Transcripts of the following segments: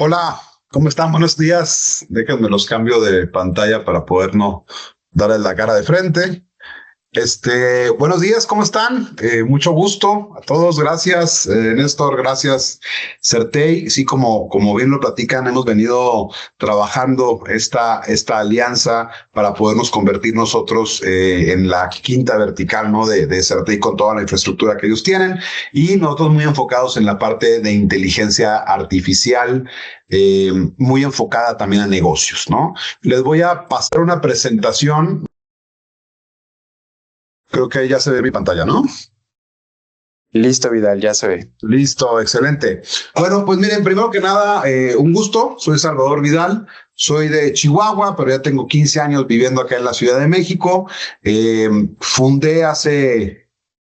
Hola, ¿cómo están? Buenos días. Déjenme los cambio de pantalla para poder no darles la cara de frente. Buenos días, ¿cómo están? Mucho gusto a todos. Gracias, Néstor. Gracias, Certey. Sí, como bien lo platican, hemos venido trabajando esta alianza para podernos convertir nosotros en la quinta vertical, ¿no? De Certey con toda la infraestructura que ellos tienen y nosotros muy enfocados en la parte de inteligencia artificial, muy enfocada también a negocios, ¿no? Les voy a pasar una presentación. Creo que ya se ve mi pantalla, ¿no? Listo, Vidal, ya se ve. Listo, excelente. Bueno, pues miren, primero que nada, un gusto. Soy Salvador Vidal, soy de Chihuahua, pero ya tengo 15 años viviendo acá en la Ciudad de México. Fundé hace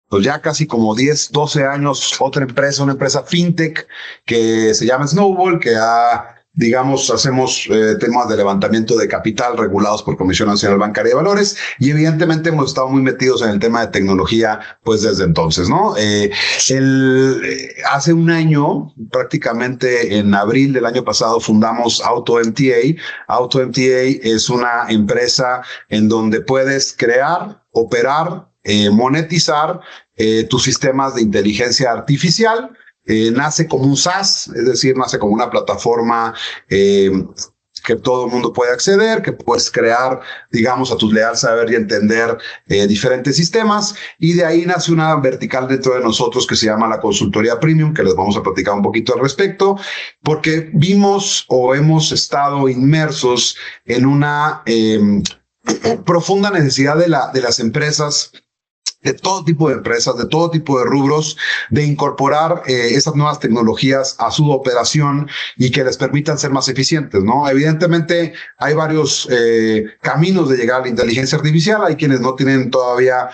pues ya casi como 10, 12 años otra empresa, una empresa fintech que se llama Snowball, que hacemos temas de levantamiento de capital regulados por Comisión Nacional Bancaria de Valores y evidentemente hemos estado muy metidos en el tema de tecnología pues desde entonces, ¿no? Hace un año, prácticamente en abril del año pasado, fundamos AutoMTA. AutoMTA es una empresa en donde puedes crear, operar, monetizar tus sistemas de inteligencia artificial. Nace como un SaaS, es decir, nace como una plataforma que todo el mundo puede acceder, que puedes crear, digamos, a tu leal saber y entender diferentes sistemas. Y de ahí nace una vertical dentro de nosotros que se llama la consultoría premium, que les vamos a platicar un poquito al respecto, porque vimos o hemos estado inmersos en una profunda necesidad de las empresas, de todo tipo de empresas, de todo tipo de rubros, de incorporar esas nuevas tecnologías a su operación y que les permitan ser más eficientes, ¿no? Evidentemente hay varios caminos de llegar a la inteligencia artificial. Hay quienes no tienen todavía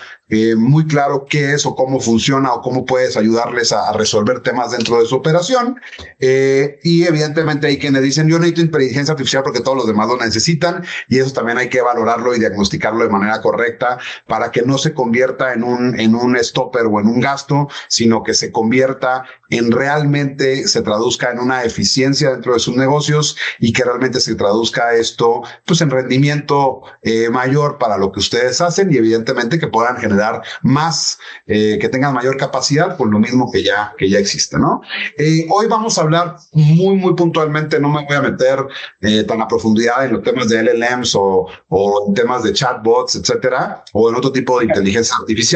muy claro qué es o cómo funciona o cómo puedes ayudarles a resolver temas dentro de su operación. Y evidentemente hay quienes dicen, yo necesito inteligencia artificial porque todos los demás lo necesitan, y eso también hay que valorarlo y diagnosticarlo de manera correcta para que no se convierta en un stopper o en un gasto, sino que se convierta en realmente se traduzca en una eficiencia dentro de sus negocios y que realmente se traduzca esto pues en rendimiento mayor para lo que ustedes hacen y evidentemente que puedan generar más, que tengan mayor capacidad por lo mismo que ya existe, ¿no? Hoy vamos a hablar muy puntualmente, no me voy a meter tan a profundidad en los temas de LLMs o en temas de chatbots, etcétera, o en otro tipo de inteligencias artificiales,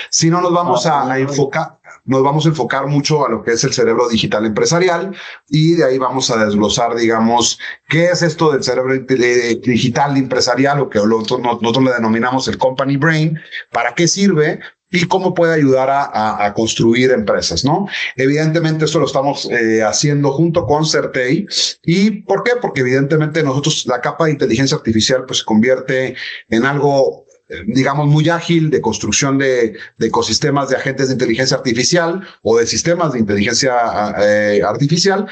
sino nos vamos a enfocar mucho a lo que es el cerebro digital empresarial y de ahí vamos a desglosar, digamos, qué es esto del cerebro digital empresarial o que nosotros le denominamos el company brain, para qué sirve y cómo puede ayudar a construir empresas, ¿no? Evidentemente esto lo estamos haciendo junto con Certey. ¿Y por qué? Porque evidentemente nosotros la capa de inteligencia artificial pues se convierte en algo digamos, muy ágil de construcción de ecosistemas de agentes de inteligencia artificial o de sistemas de inteligencia artificial,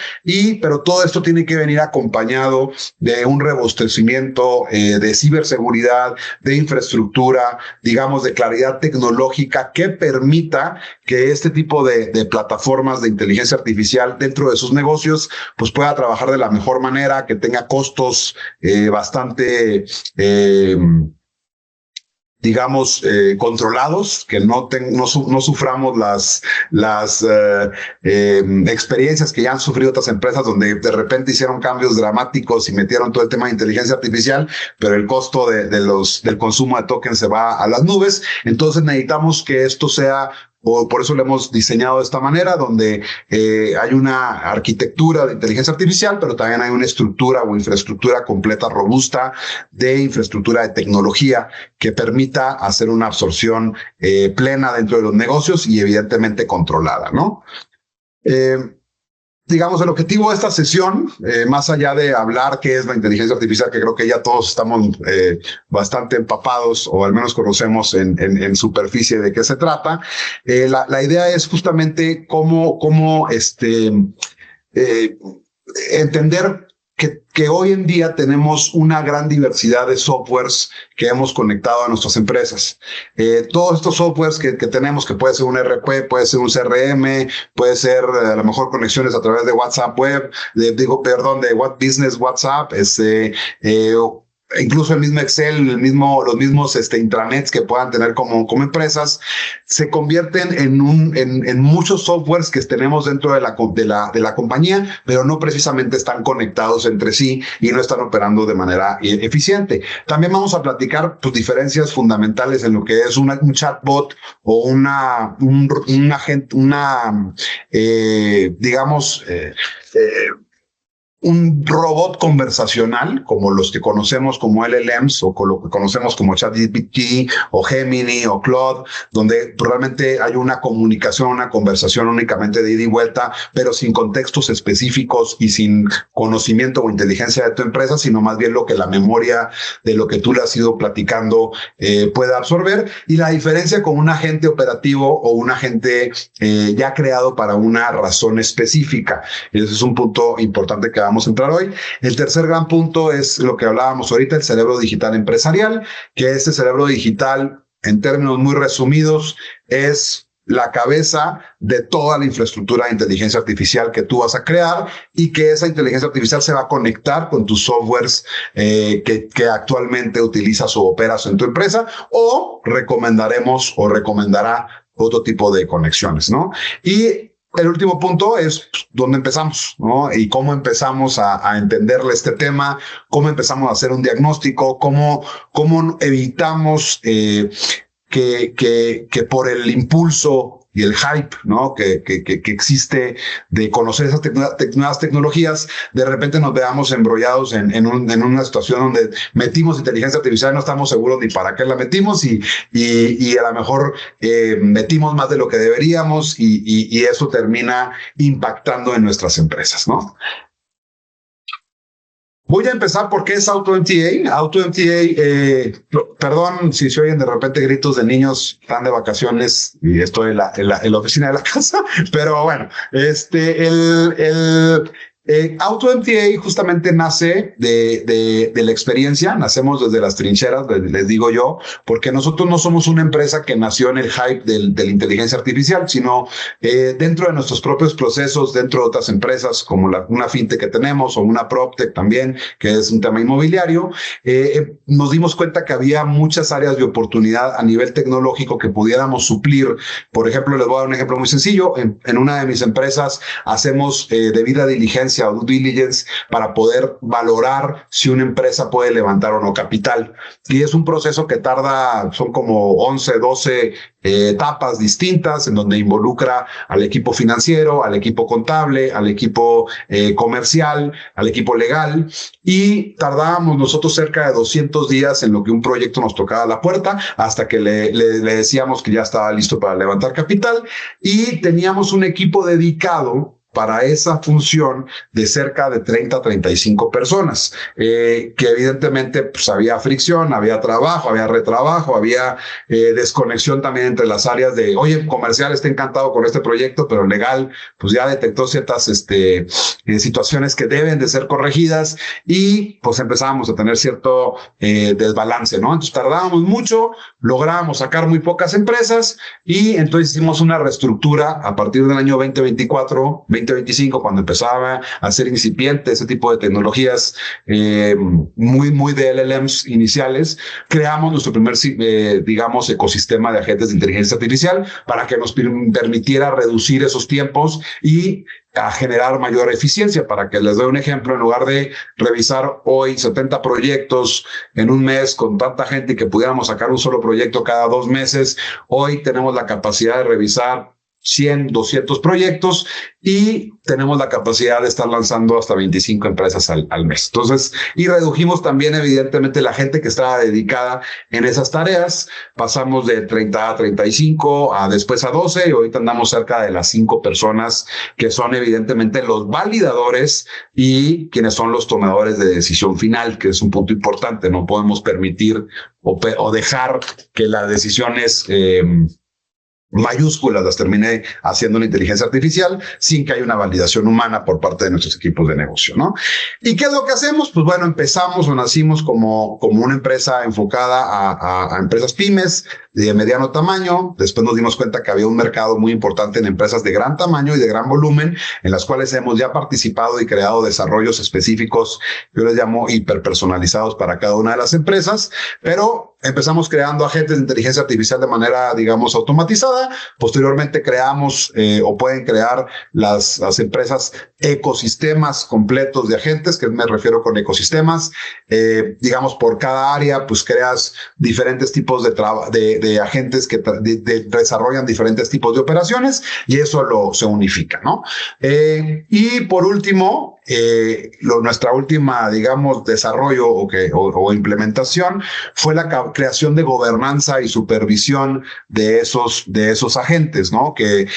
pero todo esto tiene que venir acompañado de un robustecimiento de ciberseguridad, de infraestructura, digamos, de claridad tecnológica que permita que este tipo de plataformas de inteligencia artificial dentro de sus negocios pues pueda trabajar de la mejor manera, que tenga costos bastante digamos, controlados, que no suframos las experiencias que ya han sufrido otras empresas donde de repente hicieron cambios dramáticos y metieron todo el tema de inteligencia artificial, pero el costo del consumo de tokens se va a las nubes. Entonces necesitamos que esto sea, por eso lo hemos diseñado de esta manera, donde hay una arquitectura de inteligencia artificial, pero también hay una estructura o infraestructura completa, robusta, de infraestructura de tecnología que permita hacer una absorción plena dentro de los negocios y evidentemente controlada, ¿no? Digamos, el objetivo de esta sesión, más allá de hablar qué es la inteligencia artificial, que creo que ya todos estamos bastante empapados o al menos conocemos en superficie de qué se trata, la idea es justamente cómo entender que hoy en día tenemos una gran diversidad de softwares que hemos conectado a nuestras empresas. Todos estos softwares que tenemos, que puede ser un RP, puede ser un CRM, puede ser a lo mejor conexiones a través de WhatsApp Web, de What Business WhatsApp, incluso el mismo Excel, los mismos intranets que puedan tener como empresas, se convierten en muchos softwares que tenemos dentro de la compañía, pero no precisamente están conectados entre sí y no están operando de manera eficiente. También vamos a platicar tus diferencias fundamentales en lo que es un chatbot o un agente, un robot conversacional, como los que conocemos como LLMs o con lo que conocemos como ChatGPT o Gemini o Claude, donde realmente hay una comunicación, una conversación únicamente de ida y vuelta, pero sin contextos específicos y sin conocimiento o inteligencia de tu empresa, sino más bien lo que la memoria de lo que tú le has ido platicando puede absorber. Y la diferencia con un agente operativo o un agente ya creado para una razón específica. Ese es un punto importante que vamos a entrar hoy. El tercer gran punto es lo que hablábamos ahorita, el cerebro digital empresarial, que este cerebro digital, en términos muy resumidos, es la cabeza de toda la infraestructura de inteligencia artificial que tú vas a crear y que esa inteligencia artificial se va a conectar con tus softwares que actualmente utilizas o operas en tu empresa, o recomendará otro tipo de conexiones, ¿no? Y el último punto es dónde empezamos, ¿no? Y cómo empezamos a entenderle este tema, cómo empezamos a hacer un diagnóstico, cómo evitamos que por el impulso y el hype, ¿no? que existe de conocer esas nuevas tecnologías, de repente nos veamos embrollados en una situación donde metimos inteligencia artificial y no estamos seguros ni para qué la metimos y a lo mejor metimos más de lo que deberíamos y eso termina impactando en nuestras empresas, ¿no? Voy a empezar porque es AutoMTA. AutoMTA, perdón si se oyen de repente gritos de niños, están de vacaciones y estoy en la oficina de la casa, pero bueno, AutoMTA justamente nace de la experiencia, nacemos desde las trincheras, les digo yo, porque nosotros no somos una empresa que nació en el hype de la inteligencia artificial, sino dentro de nuestros propios procesos, dentro de otras empresas como una fintech que tenemos o una PropTech también, que es un tema inmobiliario, nos dimos cuenta que había muchas áreas de oportunidad a nivel tecnológico que pudiéramos suplir. Por ejemplo, les voy a dar un ejemplo muy sencillo. En una de mis empresas hacemos debida diligencia o due diligence para poder valorar si una empresa puede levantar o no capital. Y es un proceso que son como 11, 12 etapas distintas en donde involucra al equipo financiero, al equipo contable, al equipo comercial, al equipo legal, y tardábamos nosotros cerca de 200 días en lo que un proyecto nos tocaba a la puerta hasta que le decíamos que ya estaba listo para levantar capital, y teníamos un equipo dedicado para esa función de cerca de 30 a 35 personas, que evidentemente pues, había fricción, había trabajo, había retrabajo, había desconexión también entre las áreas de, oye, comercial está encantado con este proyecto, pero legal pues ya detectó ciertas situaciones que deben de ser corregidas y pues empezábamos a tener cierto desbalance, ¿no? Entonces tardábamos mucho, lográbamos sacar muy pocas empresas y entonces hicimos una reestructura a partir del año 2024, 2025, cuando empezaba a ser incipiente ese tipo de tecnologías muy de LLMs iniciales. Creamos nuestro primer, digamos, ecosistema de agentes de inteligencia artificial para que nos permitiera reducir esos tiempos y a generar mayor eficiencia. Para que les doy un ejemplo, en lugar de revisar hoy 70 proyectos en un mes con tanta gente y que pudiéramos sacar un solo proyecto cada 2 meses, hoy tenemos la capacidad de revisar 100, 200 proyectos y tenemos la capacidad de estar lanzando hasta 25 empresas al mes. Entonces, y redujimos también evidentemente la gente que estaba dedicada en esas tareas. Pasamos de 30 a 35 a después a 12 y ahorita andamos cerca de las 5 personas que son evidentemente los validadores y quienes son los tomadores de decisión final, que es un punto importante. No podemos permitir o dejar que las decisiones mayúsculas las terminé haciendo una inteligencia artificial sin que haya una validación humana por parte de nuestros equipos de negocio, ¿no? ¿Y qué es lo que hacemos? Pues bueno, empezamos o nacimos como una empresa enfocada a empresas pymes de mediano tamaño. Después nos dimos cuenta que había un mercado muy importante en empresas de gran tamaño y de gran volumen, en las cuales hemos ya participado y creado desarrollos específicos, yo les llamo hiperpersonalizados para cada una de las empresas, pero empezamos creando agentes de inteligencia artificial de manera, digamos, automatizada. Posteriormente creamos o pueden crear las empresas ecosistemas completos de agentes, que me refiero con ecosistemas. Digamos, por cada área, pues creas diferentes tipos de agentes que desarrollan diferentes tipos de operaciones y eso se unifica, ¿no? Y por último, nuestra última, digamos, desarrollo o implementación fue la creación de gobernanza y supervisión de esos agentes, ¿no? Que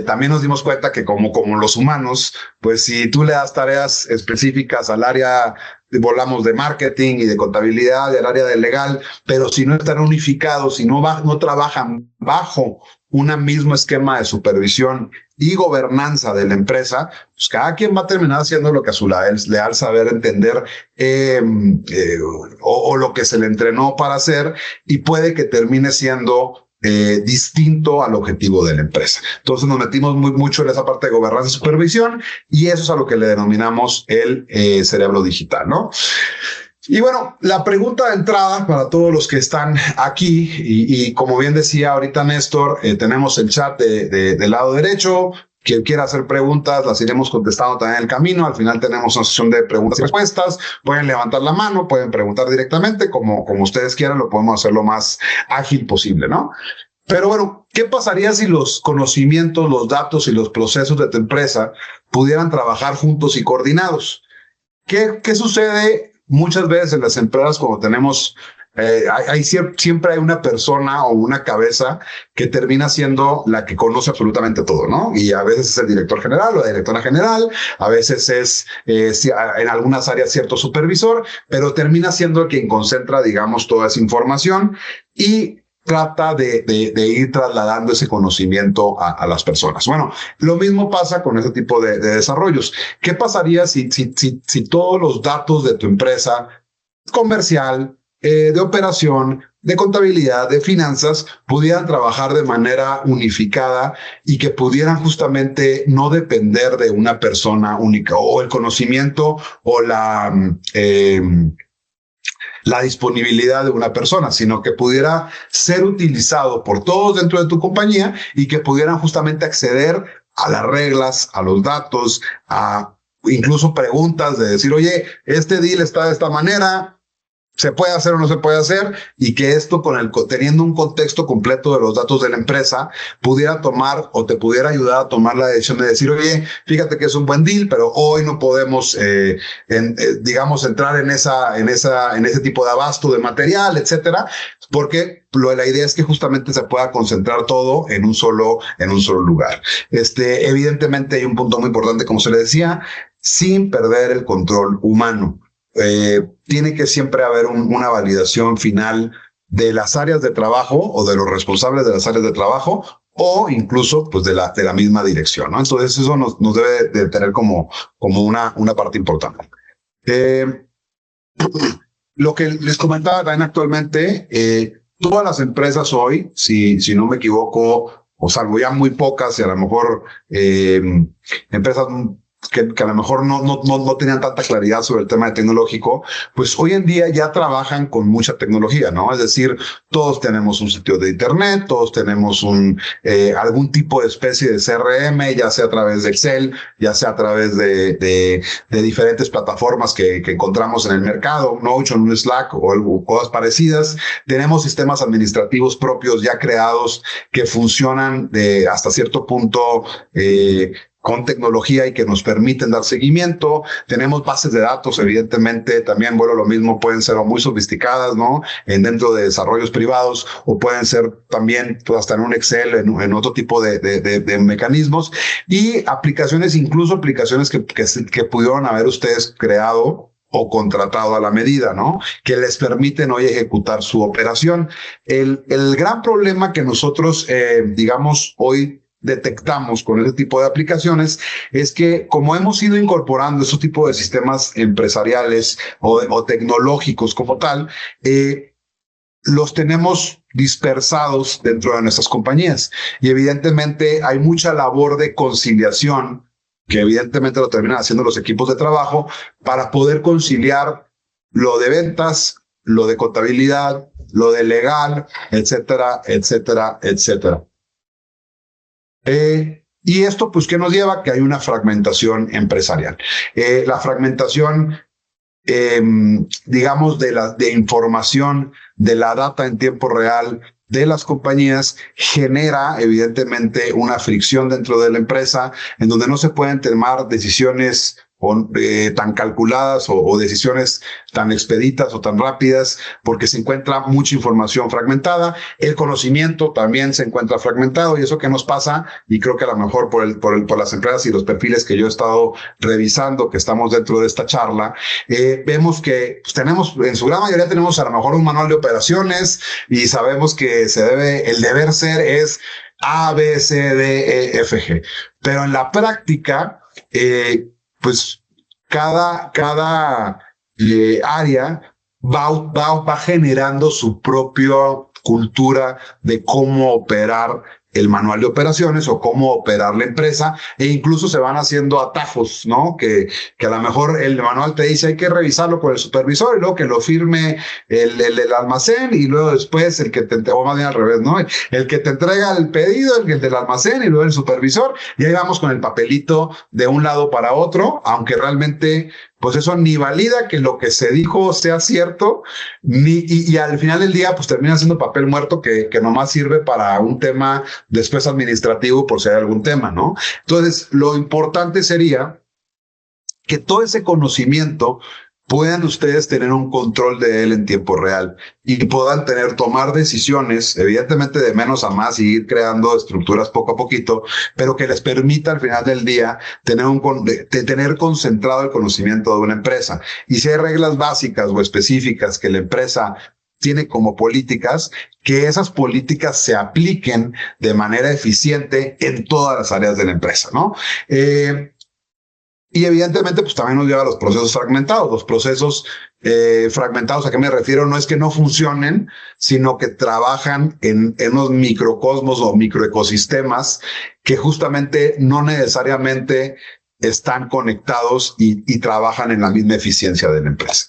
también nos dimos cuenta que como los humanos, pues si tú le das tareas específicas al área, volamos de marketing y de contabilidad, del área de legal, pero si no están unificados, si no trabajan bajo un mismo esquema de supervisión y gobernanza de la empresa, pues cada quien va a terminar haciendo lo que a su leal saber entender o lo que se le entrenó para hacer, y puede que termine siendo distinto al objetivo de la empresa. Entonces nos metimos mucho en esa parte de gobernanza y supervisión, y eso es a lo que le denominamos el cerebro digital, ¿no? Y bueno, la pregunta de entrada para todos los que están aquí, y como bien decía ahorita Néstor, tenemos el chat del lado derecho. Quien quiera hacer preguntas, las iremos contestando también en el camino. Al final tenemos una sesión de preguntas y respuestas. Pueden levantar la mano, pueden preguntar directamente, como ustedes quieran, lo podemos hacer lo más ágil posible, ¿no? Pero bueno, ¿qué pasaría si los conocimientos, los datos y los procesos de tu empresa pudieran trabajar juntos y coordinados? ¿Qué sucede muchas veces en las empresas cuando tenemos... siempre hay una persona o una cabeza que termina siendo la que conoce absolutamente todo, ¿no? Y a veces es el director general o la directora general, a veces es en algunas áreas cierto supervisor, pero termina siendo el quien concentra, digamos, toda esa información y trata de ir trasladando ese conocimiento a las personas. Bueno, lo mismo pasa con ese tipo de desarrollos. ¿Qué pasaría si todos los datos de tu empresa comercial, de operación, de contabilidad, de finanzas, pudieran trabajar de manera unificada y que pudieran justamente no depender de una persona única, o el conocimiento o la disponibilidad de una persona, sino que pudiera ser utilizado por todos dentro de tu compañía y que pudieran justamente acceder a las reglas, a los datos, a incluso preguntas de decir, oye, este deal está de esta manera, ¿se puede hacer o no se puede hacer? Y que esto, teniendo un contexto completo de los datos de la empresa, pudiera tomar o te pudiera ayudar a tomar la decisión de decir, oye, fíjate que es un buen deal, pero hoy no podemos, digamos, entrar en ese tipo de abasto de material, etcétera, porque la idea es que justamente se pueda concentrar todo en un solo lugar. Evidentemente hay un punto muy importante, como se le decía, sin perder el control humano. Tiene que siempre haber una validación final de las áreas de trabajo o de los responsables de las áreas de trabajo, o incluso pues de la misma dirección, ¿no? Entonces eso nos debe de tener como una parte importante. Lo que les comentaba también actualmente, todas las empresas hoy, si no me equivoco, o salvo ya muy pocas, y a lo mejor empresas que a lo mejor no tenían tanta claridad sobre el tema tecnológico, pues hoy en día ya trabajan con mucha tecnología, ¿no? Es decir, todos tenemos un sitio de internet, todos tenemos algún tipo de especie de CRM, ya sea a través de Excel, ya sea a través de diferentes plataformas que encontramos en el mercado, Notion, un Slack o cosas parecidas. Tenemos sistemas administrativos propios ya creados que funcionan hasta cierto punto con tecnología y que nos permiten dar seguimiento. Tenemos bases de datos, evidentemente, también, bueno, lo mismo, pueden ser muy sofisticadas, ¿no? Dentro de desarrollos privados, o pueden ser también hasta en un Excel, en otro tipo de mecanismos, y aplicaciones, incluso aplicaciones que pudieron haber ustedes creado o contratado a la medida, ¿no? Que les permiten hoy ejecutar su operación. El gran problema que nosotros, digamos, hoy detectamos con ese tipo de aplicaciones es que como hemos ido incorporando ese tipo de sistemas empresariales o tecnológicos como tal, los tenemos dispersados dentro de nuestras compañías y evidentemente hay mucha labor de conciliación que evidentemente lo terminan haciendo los equipos de trabajo para poder conciliar lo de ventas, lo de contabilidad, lo de legal, etcétera, etcétera, etcétera. Y esto, pues, ¿qué nos lleva? Que hay una fragmentación empresarial. La fragmentación, digamos, de información, de la data en tiempo real de las compañías, genera evidentemente una fricción dentro de la empresa en donde no se pueden tomar decisiones tan calculadas o decisiones tan expeditas o tan rápidas porque se encuentra mucha información fragmentada. El conocimiento también se encuentra fragmentado y eso que nos pasa, y creo que a lo mejor por las empresas y los perfiles que yo he estado revisando, que estamos dentro de esta charla, vemos que pues, tenemos, en su gran mayoría tenemos a lo mejor un manual de operaciones y sabemos que el deber ser es A, B, C, D, E, F, G. Pero en la práctica, pues cada área va generando su propia cultura de cómo operar el manual de operaciones o cómo operar la empresa, e incluso se van haciendo atajos, ¿no? Que a lo mejor el manual te dice hay que revisarlo con el supervisor y luego que lo firme el almacén y luego después o más bien al revés, ¿no? El que te entrega el pedido, el del almacén y luego el supervisor, y ahí vamos con el papelito de un lado para otro, aunque realmente pues eso ni valida que lo que se dijo sea cierto, y al final del día pues termina siendo papel muerto que nomás sirve para un tema después administrativo por si hay algún tema, ¿no? Entonces, lo importante sería que todo ese conocimiento puedan ustedes tener un control de él en tiempo real y puedan tomar decisiones, evidentemente de menos a más y ir creando estructuras poco a poquito, pero que les permita al final del día tener concentrado el conocimiento de una empresa. Y si hay reglas básicas o específicas que la empresa tiene como políticas, que esas políticas se apliquen de manera eficiente en todas las áreas de la empresa, ¿no? Y evidentemente, pues también nos lleva a los procesos fragmentados. Los procesos fragmentados, ¿a qué me refiero? No es que no funcionen, sino que trabajan en unos microcosmos o microecosistemas que justamente no necesariamente están conectados y trabajan en la misma eficiencia de la empresa.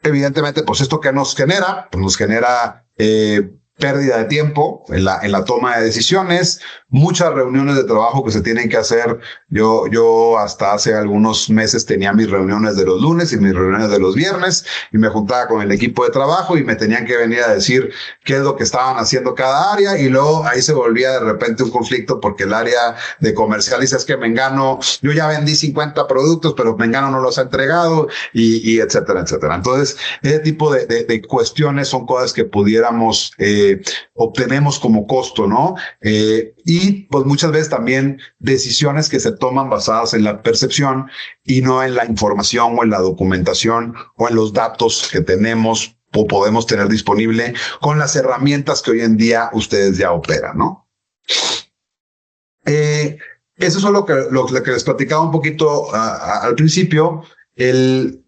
Evidentemente, pues esto que nos genera, pues nos genera pérdida de tiempo en la toma de decisiones, muchas reuniones de trabajo que se tienen que hacer. Yo hasta hace algunos meses tenía mis reuniones de los lunes y mis reuniones de los viernes y me juntaba con el equipo de trabajo y me tenían que venir a decir qué es lo que estaban haciendo cada área, y luego ahí se volvía de repente un conflicto porque el área de comercial dice es que Mengano, yo ya vendí 50 productos, pero Mengano no los ha entregado y etcétera, etcétera. Entonces, ese tipo de cuestiones son cosas que pudiéramos obtenemos como costo, ¿no? Y pues muchas veces también decisiones que se toman basadas en la percepción y no en la información o en la documentación o en los datos que tenemos o podemos tener disponible con las herramientas que hoy en día ustedes ya operan, ¿no? Eso es lo que les platicaba un poquito al principio. El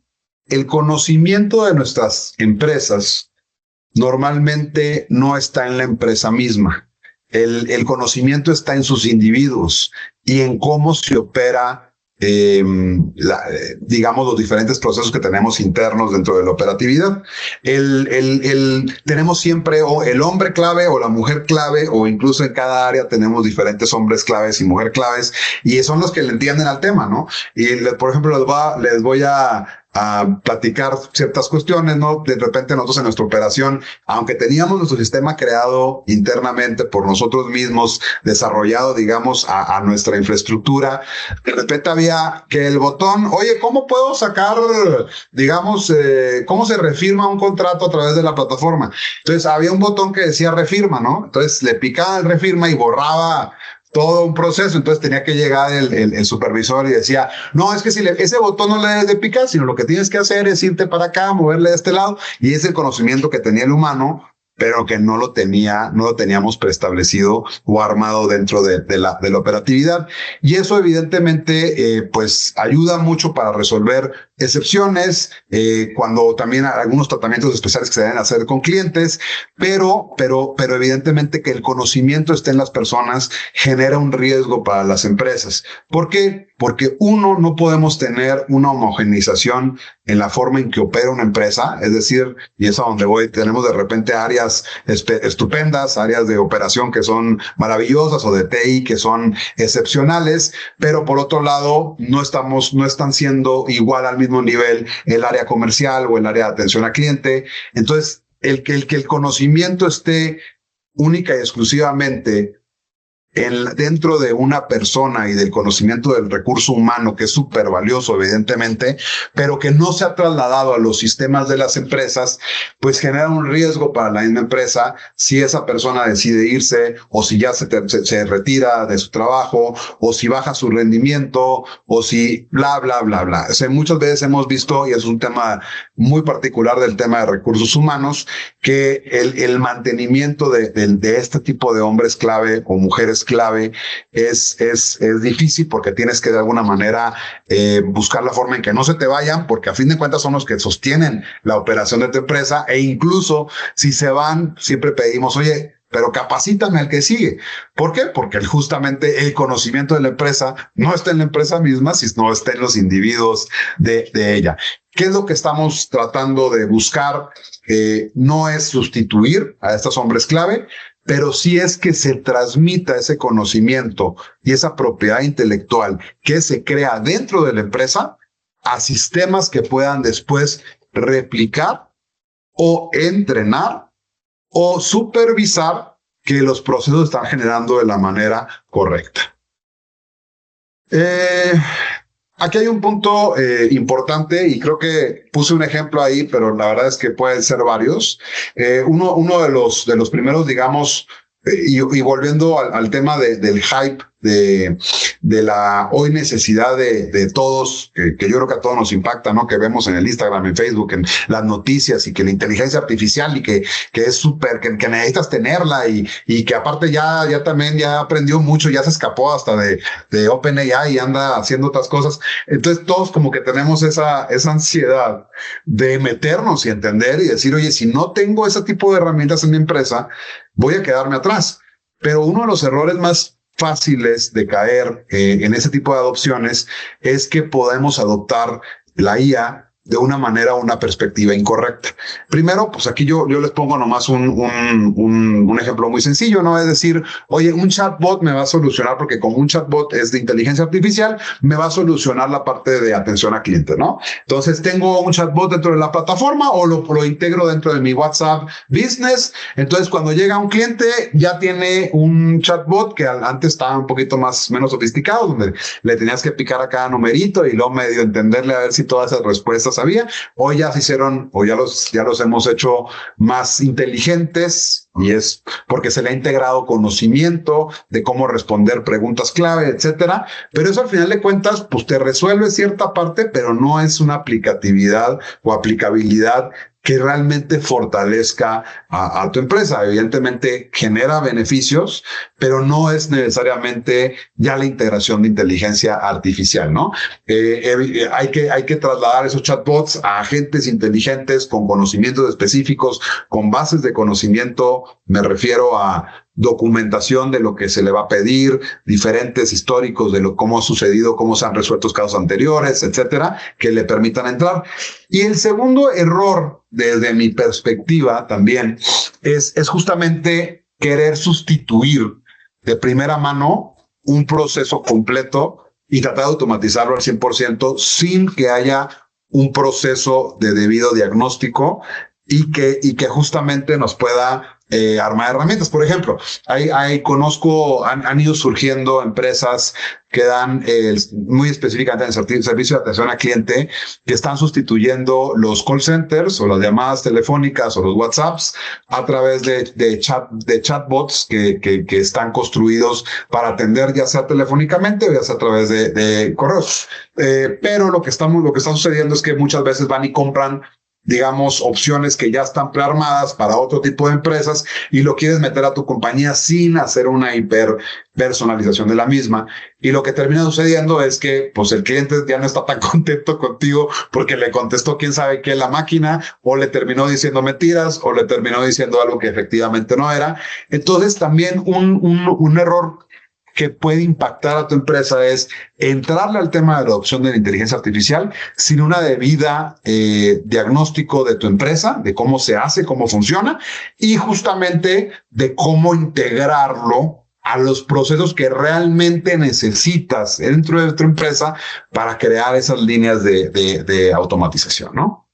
conocimiento de nuestras empresas normalmente no está en la empresa misma. El conocimiento está en sus individuos y en cómo se opera, digamos, los diferentes procesos que tenemos internos dentro de la operatividad. Tenemos siempre el hombre clave o la mujer clave, o incluso en cada área tenemos diferentes hombres claves y mujeres claves, y son los que le entienden al tema, ¿no? Y por ejemplo, les voy a platicar ciertas cuestiones, ¿no? De repente nosotros en nuestra operación, aunque teníamos nuestro sistema creado internamente por nosotros mismos, desarrollado, digamos, a nuestra infraestructura, de repente había que el botón, oye, ¿cómo puedo sacar, digamos, cómo se refirma un contrato a través de la plataforma? Entonces había un botón que decía refirma, ¿no? Entonces le picaba el refirma y borraba todo un proceso. Entonces tenía que llegar el supervisor y decía, no, es que si ese botón no le debes de picar, sino lo que tienes que hacer es irte para acá, moverle de este lado. Y es el conocimiento que tenía el humano, pero que no lo teníamos preestablecido o armado dentro de la operatividad. Y eso evidentemente pues ayuda mucho para resolver excepciones, cuando también hay algunos tratamientos especiales que se deben hacer con clientes, pero evidentemente que el conocimiento esté en las personas genera un riesgo para las empresas. ¿Por qué? Porque uno, no podemos tener una homogeneización en la forma en que opera una empresa, es decir, y es a donde voy, tenemos de repente áreas estupendas, áreas de operación que son maravillosas o de TI que son excepcionales, pero por otro lado no están siendo igual al mismo nivel el área comercial o el área de atención al cliente. Entonces, el que el conocimiento esté única y exclusivamente dentro de una persona y del conocimiento del recurso humano, que es súper valioso, evidentemente, pero que no se ha trasladado a los sistemas de las empresas, pues genera un riesgo para la misma empresa si esa persona decide irse, o si ya se retira de su trabajo, o si baja su rendimiento, o si bla, bla, bla, bla. O sea, muchas veces hemos visto, y es un tema muy particular del tema de recursos humanos, que el mantenimiento de este tipo de hombres clave o mujeres clave es difícil, porque tienes que de alguna manera buscar la forma en que no se te vayan, porque a fin de cuentas son los que sostienen la operación de tu empresa, e incluso si se van, siempre pedimos, oye, pero capacítame al que sigue. ¿Por qué? Porque justamente el conocimiento de la empresa no está en la empresa misma, sino está en los individuos de ella. ¿Qué es lo que estamos tratando de buscar? No es sustituir a estos hombres clave, pero sí es que se transmita ese conocimiento y esa propiedad intelectual que se crea dentro de la empresa a sistemas que puedan después replicar o entrenar o supervisar que los procesos están generando de la manera correcta. Aquí hay un punto importante, y creo que puse un ejemplo ahí, pero la verdad es que pueden ser varios. Uno de los primeros, digamos, y volviendo al tema del hype, de la hoy necesidad de todos, que yo creo que a todos nos impacta, ¿no? Que vemos en el Instagram, en Facebook, en las noticias, y que la inteligencia artificial, y que es súper, que necesitas tenerla, y que aparte ya también ya aprendió mucho, ya se escapó hasta de OpenAI y anda haciendo otras cosas. Entonces todos como que tenemos esa ansiedad de meternos y entender y decir, oye, si no tengo ese tipo de herramientas en mi empresa, voy a quedarme atrás. Pero uno de los errores más fáciles de caer en ese tipo de adopciones es que podemos adoptar la IA de una manera o una perspectiva incorrecta. Primero, pues aquí yo les pongo nomás un ejemplo muy sencillo, ¿no? Es decir, oye, un chatbot me va a solucionar, porque como un chatbot es de inteligencia artificial, me va a solucionar la parte de atención al cliente, ¿no? Entonces tengo un chatbot dentro de la plataforma, o lo integro dentro de mi WhatsApp Business. Entonces cuando llega un cliente ya tiene un chatbot que antes estaba un poquito menos sofisticado, donde le tenías que picar a cada numerito y luego medio entenderle a ver si todas esas respuestas había. Hoy ya se hicieron, o ya los hemos hecho más inteligentes, y es porque se le ha integrado conocimiento de cómo responder preguntas clave, etcétera. Pero eso, al final de cuentas, pues te resuelve cierta parte, pero no es una aplicatividad o aplicabilidad que realmente fortalezca a tu empresa. Evidentemente genera beneficios, pero no es necesariamente ya la integración de inteligencia artificial, ¿no? Hay que trasladar esos chatbots a agentes inteligentes con conocimientos específicos, con bases de conocimiento. Me refiero a documentación de lo que se le va a pedir, diferentes históricos de cómo ha sucedido, cómo se han resuelto casos anteriores, etcétera, que le permitan entrar. Y el segundo error, desde mi perspectiva también, es justamente querer sustituir de primera mano un proceso completo y tratar de automatizarlo al 100% sin que haya un proceso de debido diagnóstico y que justamente nos pueda arma de herramientas. Por ejemplo, han ido surgiendo empresas que dan muy específicamente en el servicio de atención al cliente, que están sustituyendo los call centers o las llamadas telefónicas o los WhatsApps a través de chatbots que están construidos para atender ya sea telefónicamente o ya sea a través de correos. Pero lo que está sucediendo es que muchas veces van y compran, digamos, opciones que ya están prearmadas para otro tipo de empresas y lo quieres meter a tu compañía sin hacer una hiper personalización de la misma. Y lo que termina sucediendo es que pues el cliente ya no está tan contento contigo porque le contestó quién sabe qué la máquina, o le terminó diciendo mentiras, o le terminó diciendo algo que efectivamente no era. Entonces también un error que puede impactar a tu empresa es entrarle al tema de la adopción de la inteligencia artificial sin una debida diagnóstico de tu empresa, de cómo se hace, cómo funciona, y justamente de cómo integrarlo a los procesos que realmente necesitas dentro de tu empresa para crear esas líneas de automatización, ¿no?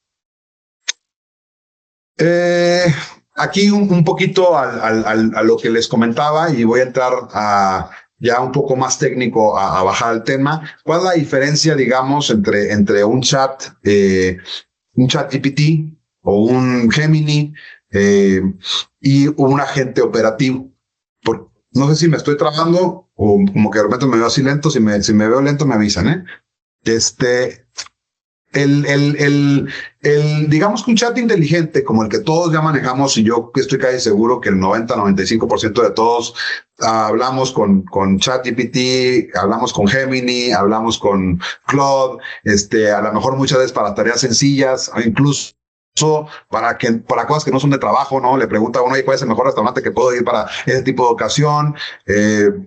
Aquí un poquito a lo que les comentaba, y voy a entrar a ya un poco más técnico a bajar el tema. ¿Cuál es la diferencia, digamos, entre un chat GPT o un Gemini y un agente operativo? No sé si me estoy trabando o como que de repente me veo así lento. Si me veo lento, me avisan, ¿eh? Digamos que un chat inteligente como el que todos ya manejamos, y yo estoy casi seguro que el 90-95% de todos hablamos con ChatGPT, hablamos con Gemini, hablamos con Claude, a lo mejor muchas veces para tareas sencillas, o incluso para cosas que no son de trabajo, ¿no? Le pregunta a uno, ¿cuál es el mejor restaurante que puedo ir para ese tipo de ocasión?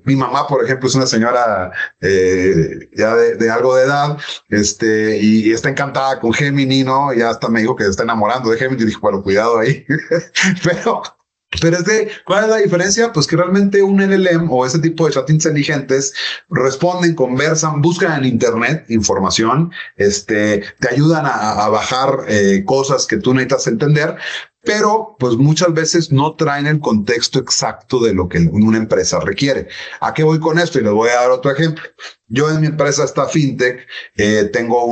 Mi mamá, por ejemplo, es una señora ya de algo de edad, y está encantada con Gemini, ¿no? Ya hasta me dijo que se está enamorando de Gemini, y dije, bueno, cuidado ahí. Pero ¿cuál es la diferencia? Pues que realmente un LLM o ese tipo de chat inteligentes responden, conversan, buscan en internet información, te ayudan a bajar cosas que tú necesitas entender, pero pues muchas veces no traen el contexto exacto de lo que una empresa requiere. ¿A qué voy con esto? Y les voy a dar otro ejemplo. Yo en mi empresa, esta FinTech, tengo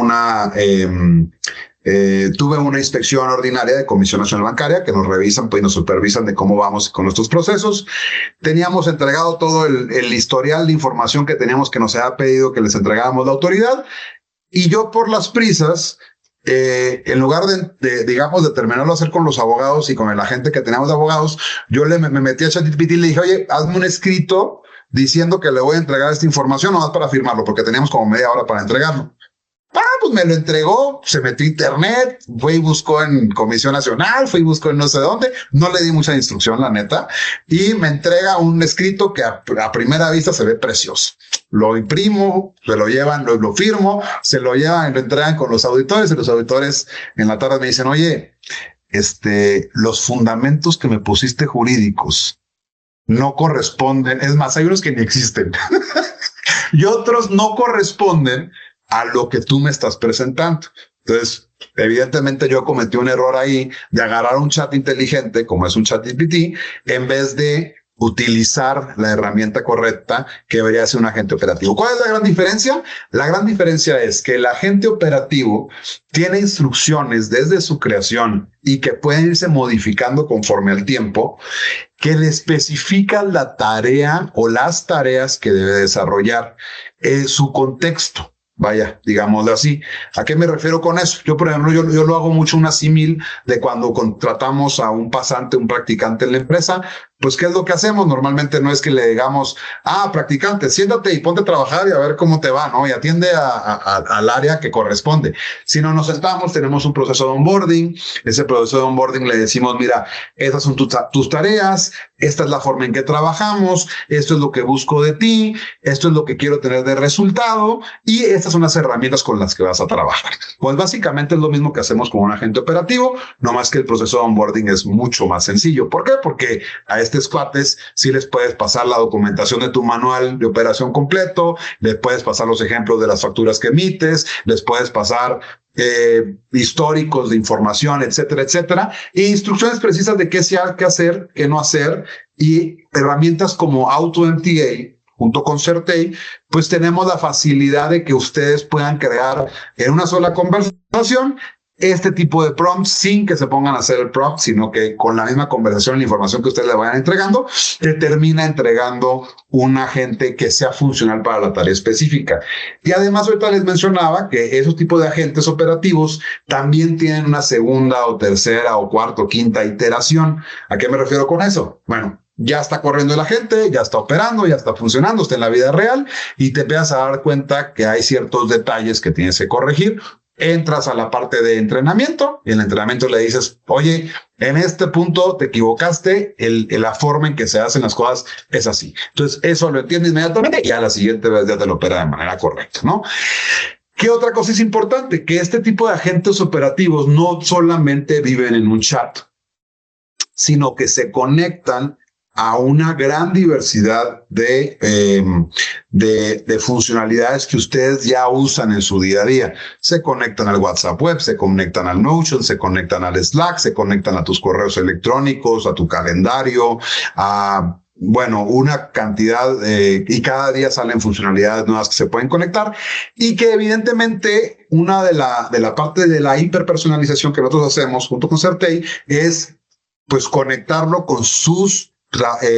tuve una inspección ordinaria de Comisión Nacional Bancaria que nos revisan, pues, y nos supervisan de cómo vamos con nuestros procesos. Teníamos entregado todo el historial de información que teníamos, que nos había pedido que les entregáramos la autoridad, y yo por las prisas, en lugar digamos, de terminarlo a hacer con los abogados y con el agente que teníamos de abogados, yo me metí a ChatGPT y le dije, oye, hazme un escrito diciendo que le voy a entregar esta información nomás para firmarlo, porque teníamos como media hora para entregarlo. Pues me lo entregó, se metió a internet, fue y buscó en Comisión Nacional, fue y buscó en no sé dónde, no le di mucha instrucción, la neta, y me entrega un escrito que a primera vista se ve precioso. Lo imprimo, se lo llevan, lo firmo, se lo llevan y lo entregan con los auditores, y los auditores en la tarde me dicen, oye, los fundamentos que me pusiste jurídicos no corresponden, es más, hay unos que ni existen, y otros no corresponden a lo que tú me estás presentando. Entonces, evidentemente yo cometí un error ahí de agarrar un chat inteligente, como es un chat GPT, en vez de utilizar la herramienta correcta que debería ser un agente operativo. ¿Cuál es la gran diferencia? La gran diferencia es que el agente operativo tiene instrucciones desde su creación y que pueden irse modificando conforme al tiempo, que le especifican la tarea o las tareas que debe desarrollar, su contexto. Vaya, digámoslo así. ¿A qué me refiero con eso? Yo, por ejemplo, yo lo hago mucho una símil de cuando contratamos a un pasante, un practicante en la empresa. Pues, ¿qué es lo que hacemos? Normalmente no es que le digamos, practicante, siéntate y ponte a trabajar y a ver cómo te va, ¿no? Y atiende al área que corresponde. Si no nos sentamos, tenemos un proceso de onboarding. Ese proceso de onboarding le decimos, mira, estas son tus tareas, esta es la forma en que trabajamos, esto es lo que busco de ti, esto es lo que quiero tener de resultado, y estas son las herramientas con las que vas a trabajar. Pues básicamente es lo mismo que hacemos con un agente operativo, no más que el proceso de onboarding es mucho más sencillo. ¿Por qué? Porque a estos cuates sí les puedes pasar la documentación de tu manual de operación completo, les puedes pasar los ejemplos de las facturas que emites, les puedes pasar históricos de información, etcétera, etcétera, e instrucciones precisas de qué se hay que hacer, qué no hacer, y herramientas como AutoMTA junto con Certei, pues tenemos la facilidad de que ustedes puedan crear en una sola conversación este tipo de prompts sin que se pongan a hacer el prompt, sino que con la misma conversación y la información que ustedes le vayan entregando, te termina entregando un agente que sea funcional para la tarea específica. Y además ahorita les mencionaba que esos tipos de agentes operativos también tienen una segunda o tercera o cuarta o quinta iteración. ¿A qué me refiero con eso? Bueno, ya está corriendo el agente, ya está operando, ya está funcionando, está en la vida real y te empiezas a dar cuenta que hay ciertos detalles que tienes que corregir. Entras a la parte de entrenamiento y en el entrenamiento le dices, oye, en este punto te equivocaste, la forma en que se hacen las cosas es así. Entonces eso lo entiende inmediatamente y a la siguiente vez ya te lo opera de manera correcta, ¿no? ¿Qué otra cosa es importante? Que este tipo de agentes operativos no solamente viven en un chat, sino que se conectan a una gran diversidad de funcionalidades que ustedes ya usan en su día a día. Se conectan al WhatsApp Web, se conectan al Notion, se conectan al Slack, se conectan a tus correos electrónicos, a tu calendario, a bueno, una cantidad y cada día salen funcionalidades nuevas que se pueden conectar y que evidentemente una de la parte de la hiperpersonalización que nosotros hacemos junto con Certei es pues conectarlo con sus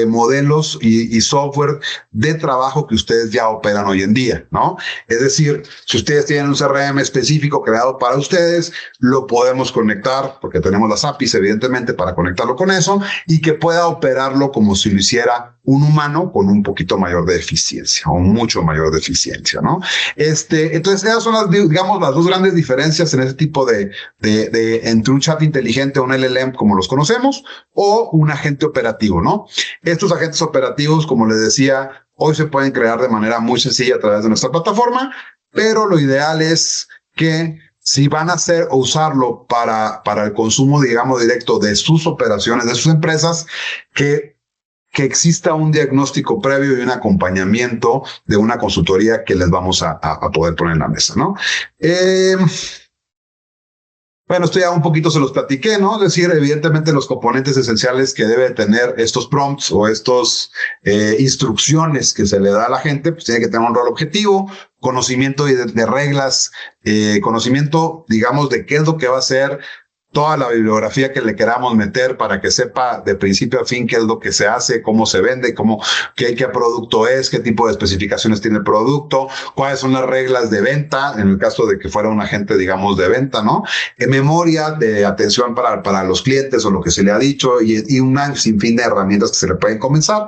modelos y software de trabajo que ustedes ya operan hoy en día, ¿no? Es decir, si ustedes tienen un CRM específico creado para ustedes, lo podemos conectar, porque tenemos las APIs, evidentemente, para conectarlo con eso, y que pueda operarlo como si lo hiciera un humano con un poquito mayor de eficiencia, o mucho mayor de eficiencia, ¿no? Entonces, esas son digamos, las dos grandes diferencias en ese tipo entre un chat inteligente o un LLM, como los conocemos, o un agente operativo, ¿no? Estos agentes operativos, como les decía, hoy se pueden crear de manera muy sencilla a través de nuestra plataforma, pero lo ideal es que si van a hacer o usarlo para el consumo, digamos, directo de sus operaciones, de sus empresas, que exista un diagnóstico previo y un acompañamiento de una consultoría que les vamos a poder poner en la mesa, ¿no? Bueno, esto ya un poquito se los platiqué, ¿no? Es decir, evidentemente los componentes esenciales que debe tener estos prompts o estos instrucciones que se le da a la gente, pues tiene que tener un rol objetivo, conocimiento de reglas, conocimiento, digamos, de qué es lo que va a hacer, toda la bibliografía que le queramos meter para que sepa de principio a fin qué es lo que se hace, cómo se vende, qué producto es, qué tipo de especificaciones tiene el producto, cuáles son las reglas de venta, en el caso de que fuera un agente, digamos, de venta, ¿no? Memoria de atención para los clientes o lo que se le ha dicho y un sinfín de herramientas que se le pueden comenzar.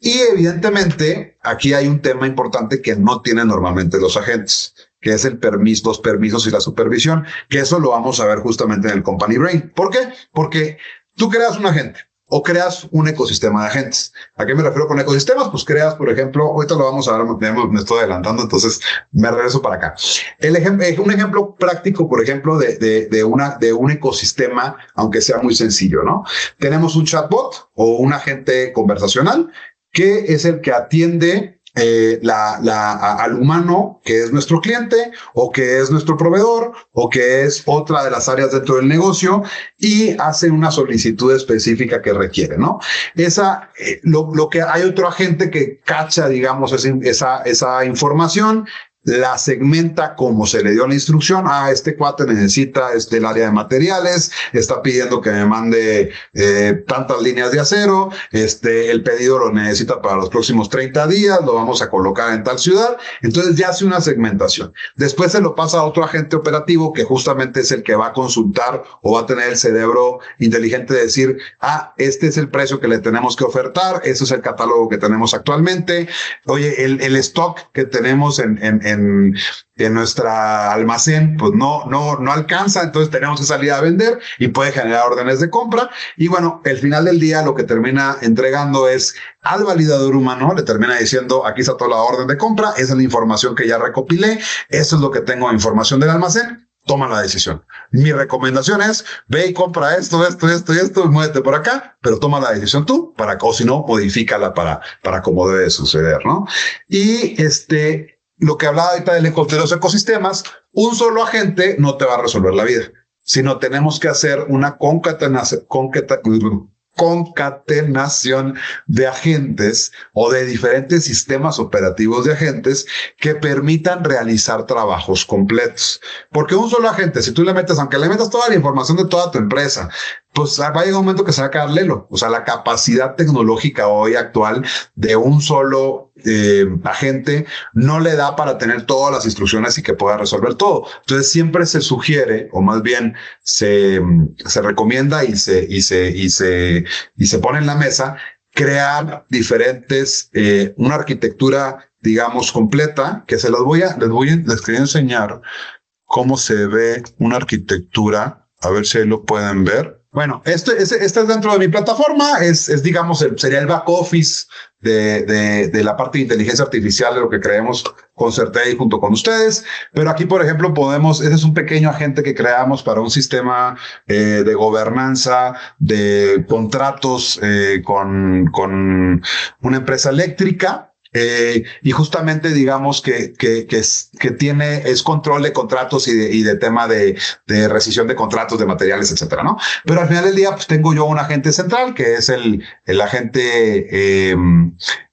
Y evidentemente, aquí hay un tema importante que no tienen normalmente los agentes, que es los permisos y la supervisión, que eso lo vamos a ver justamente en el Company Brain. ¿Por qué? Porque tú creas un agente o creas un ecosistema de agentes. ¿A qué me refiero con ecosistemas? Pues creas, por ejemplo, ahorita lo vamos a ver, me estoy adelantando, entonces me regreso para acá. Un ejemplo práctico, por ejemplo, de un ecosistema, aunque sea muy sencillo, ¿no? Tenemos un chatbot o un agente conversacional que es el que atiende al humano que es nuestro cliente o que es nuestro proveedor o que es otra de las áreas dentro del negocio y hace una solicitud específica que requiere, ¿no? Lo que hay otro agente que cacha, digamos, esa información, la segmenta como se le dio la instrucción. Este cuate necesita el área de materiales, está pidiendo que me mande tantas líneas de acero, el pedido lo necesita para los próximos 30 días, lo vamos a colocar en tal ciudad. Entonces ya hace una segmentación. Después se lo pasa a otro agente operativo que justamente es el que va a consultar o va a tener el cerebro inteligente de decir, este es el precio que le tenemos que ofertar, ese es el catálogo que tenemos actualmente. Oye, el stock que tenemos en nuestra almacén, pues no alcanza, entonces tenemos que salir a vender y puede generar órdenes de compra. Y bueno, al final del día lo que termina entregando es al validador humano, le termina diciendo, aquí está toda la orden de compra, esa es la información que ya recopilé, eso es lo que tengo de información del almacén. Toma la decisión. Mi recomendación es, ve y compra esto, y muévete por acá, pero toma la decisión tú, o si no, modifícala para cómo debe suceder, ¿no? Y lo que hablaba ahorita de los ecosistemas, un solo agente no te va a resolver la vida, sino tenemos que hacer una concatenación de agentes o de diferentes sistemas operativos de agentes que permitan realizar trabajos completos. Porque un solo agente, si tú le metes, aunque le metas toda la información de toda tu empresa, pues va a llegar un momento que se va a quedar lelo. O sea, la capacidad tecnológica hoy actual de un solo agente no le da para tener todas las instrucciones y que pueda resolver todo. Entonces siempre se sugiere, o más bien se recomienda y se pone en la mesa, crear diferentes, una arquitectura, digamos, completa, que les quería enseñar cómo se ve una arquitectura, a ver si ahí lo pueden ver. Bueno, este es dentro de mi plataforma, digamos, sería el back office de la parte de inteligencia artificial de lo que creemos con Certei junto con ustedes. Pero aquí, por ejemplo, ese es un pequeño agente que creamos para un sistema de gobernanza de contratos con una empresa eléctrica. Y justamente digamos que es control de contratos y de tema de rescisión de contratos de materiales, etcétera, ¿no? Pero al final del día, pues tengo yo un agente central que es el agente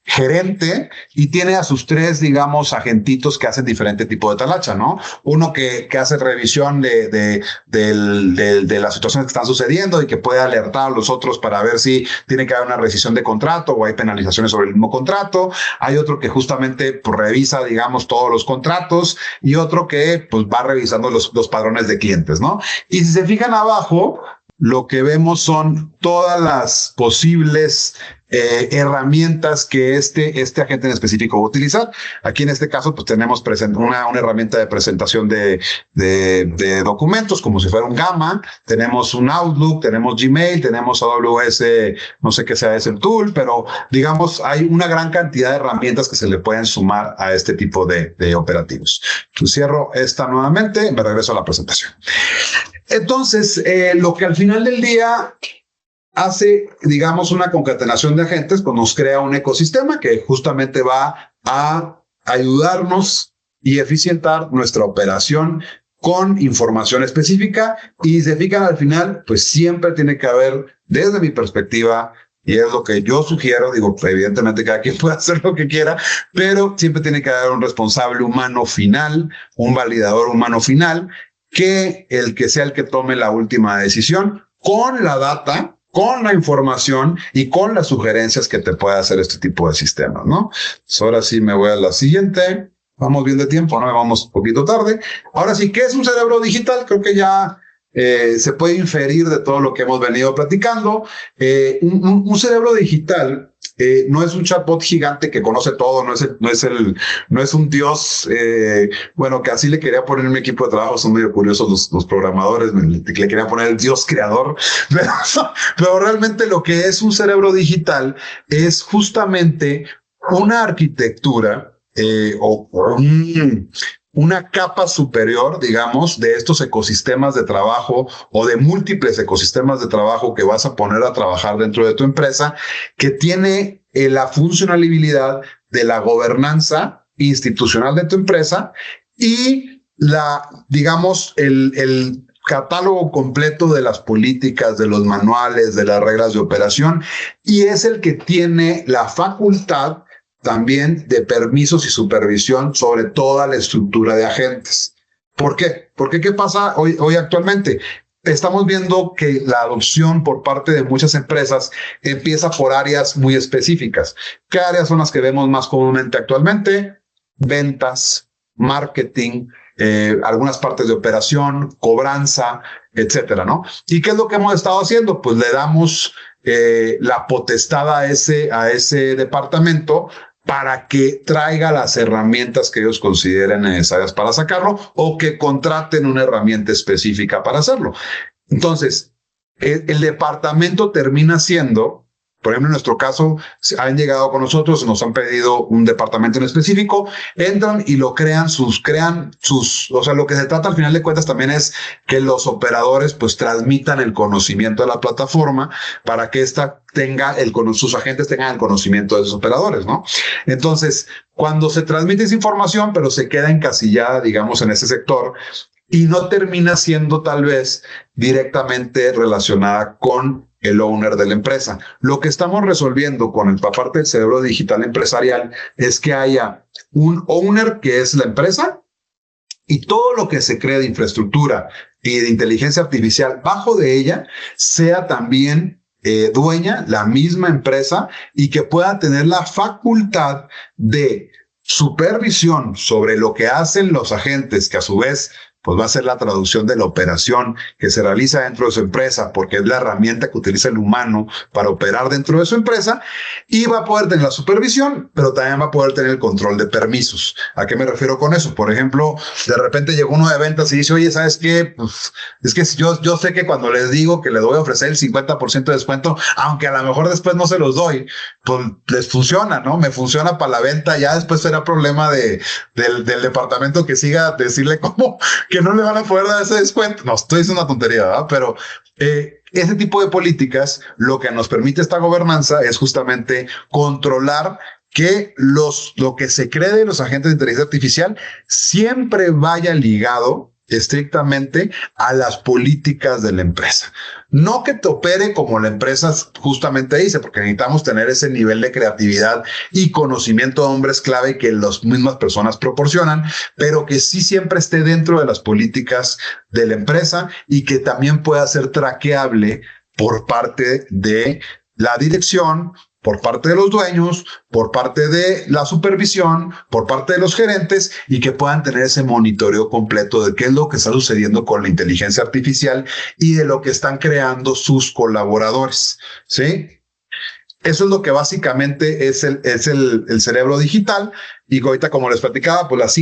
gerente y tiene a sus tres, digamos, agentitos que hacen diferente tipo de talacha, ¿no? Uno que hace revisión de las situaciones que están sucediendo y que puede alertar a los otros para ver si tiene que haber una rescisión de contrato o hay penalizaciones sobre el mismo contrato. Hay otro que justamente pues, revisa, digamos, todos los contratos y otro que pues va revisando los padrones de clientes, ¿no? Y si se fijan abajo, lo que vemos son todas las posibles herramientas que este agente en específico va a utilizar. Aquí en este caso, pues tenemos una herramienta de presentación de documentos, como si fuera un Gamma, tenemos un Outlook, tenemos Gmail, tenemos AWS, no sé qué sea ese tool, pero digamos, hay una gran cantidad de herramientas que se le pueden sumar a este tipo de operativos. Entonces, cierro esta nuevamente, me regreso a la presentación. Entonces, lo que al final del día hace, digamos, una concatenación de agentes, pues nos crea un ecosistema que justamente va a ayudarnos y eficientar nuestra operación con información específica. Y si se fijan al final, pues siempre tiene que haber, desde mi perspectiva, y es lo que yo sugiero, digo, evidentemente cada quien puede hacer lo que quiera, pero siempre tiene que haber un responsable humano final, un validador humano final, que sea el que tome la última decisión con la data, con la información y con las sugerencias que te puede hacer este tipo de sistemas, ¿no? Pues ahora sí me voy a la siguiente. Vamos bien de tiempo, ¿no? Vamos un poquito tarde. Ahora sí, ¿qué es un cerebro digital? Creo que ya se puede inferir de todo lo que hemos venido platicando. Un cerebro digital no es un chatbot gigante que conoce todo, no es un dios, bueno, que así le quería poner en mi equipo de trabajo, son medio curiosos los programadores, le quería poner el dios creador, pero realmente lo que es un cerebro digital es justamente una arquitectura una capa superior, digamos, de estos ecosistemas de trabajo o de múltiples ecosistemas de trabajo que vas a poner a trabajar dentro de tu empresa, que tiene la funcionalidad de la gobernanza institucional de tu empresa y digamos, el catálogo completo de las políticas, de los manuales, de las reglas de operación, y es el que tiene la facultad también de permisos y supervisión sobre toda la estructura de agentes. ¿Por qué? Porque ¿qué pasa hoy actualmente? Estamos viendo que la adopción por parte de muchas empresas empieza por áreas muy específicas. ¿Qué áreas son las que vemos más comúnmente actualmente? Ventas, marketing, algunas partes de operación, cobranza, etcétera, ¿no? ¿Y qué es lo que hemos estado haciendo? Pues le damos la potestad a ese departamento para que traiga las herramientas que ellos consideren necesarias para sacarlo o que contraten una herramienta específica para hacerlo. Entonces, el departamento termina siendo Por ejemplo, en nuestro caso, han llegado con nosotros, nos han pedido un departamento en específico, entran y crean sus, o sea, lo que se trata al final de cuentas también es que los operadores pues transmitan el conocimiento de la plataforma para que sus agentes tengan el conocimiento de esos operadores, ¿no? Entonces, cuando se transmite esa información, pero se queda encasillada, digamos, en ese sector, y no termina siendo tal vez directamente relacionada con el owner de la empresa. Lo que estamos resolviendo con la parte del cerebro digital empresarial es que haya un owner que es la empresa y todo lo que se cree de infraestructura y de inteligencia artificial bajo de ella sea también dueña la misma empresa y que pueda tener la facultad de supervisión sobre lo que hacen los agentes, que a su vez pues va a ser la traducción de la operación que se realiza dentro de su empresa, porque es la herramienta que utiliza el humano para operar dentro de su empresa, y va a poder tener la supervisión, pero también va a poder tener el control de permisos. ¿A qué me refiero con eso? Por ejemplo, de repente llegó uno de ventas y dice, oye, ¿sabes qué? Pues, es que yo sé que cuando les digo que les voy a ofrecer el 50% de descuento, aunque a lo mejor después no se los doy, pues les funciona, ¿no? Me funciona para la venta, ya después será problema del departamento que siga decirle cómo que no le van a poder dar ese descuento. No, estoy diciendo una tontería, ¿verdad? Pero ese tipo de políticas, lo que nos permite esta gobernanza es justamente controlar que lo que se cree de los agentes de inteligencia artificial siempre vaya ligado estrictamente a las políticas de la empresa. No que te opere como la empresa justamente dice, porque necesitamos tener ese nivel de creatividad y conocimiento de hombres clave que las mismas personas proporcionan, pero que sí siempre esté dentro de las políticas de la empresa y que también pueda ser traqueable por parte de la dirección, por parte de los dueños, por parte de la supervisión, por parte de los gerentes, y que puedan tener ese monitoreo completo de qué es lo que está sucediendo con la inteligencia artificial y de lo que están creando sus colaboradores, ¿sí? Eso es lo que básicamente es el cerebro digital. Y ahorita, como les platicaba, pues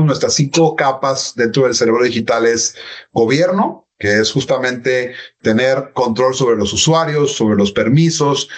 nuestras 5 capas dentro del cerebro digital es gobierno, que es justamente tener control sobre los usuarios, sobre los permisos,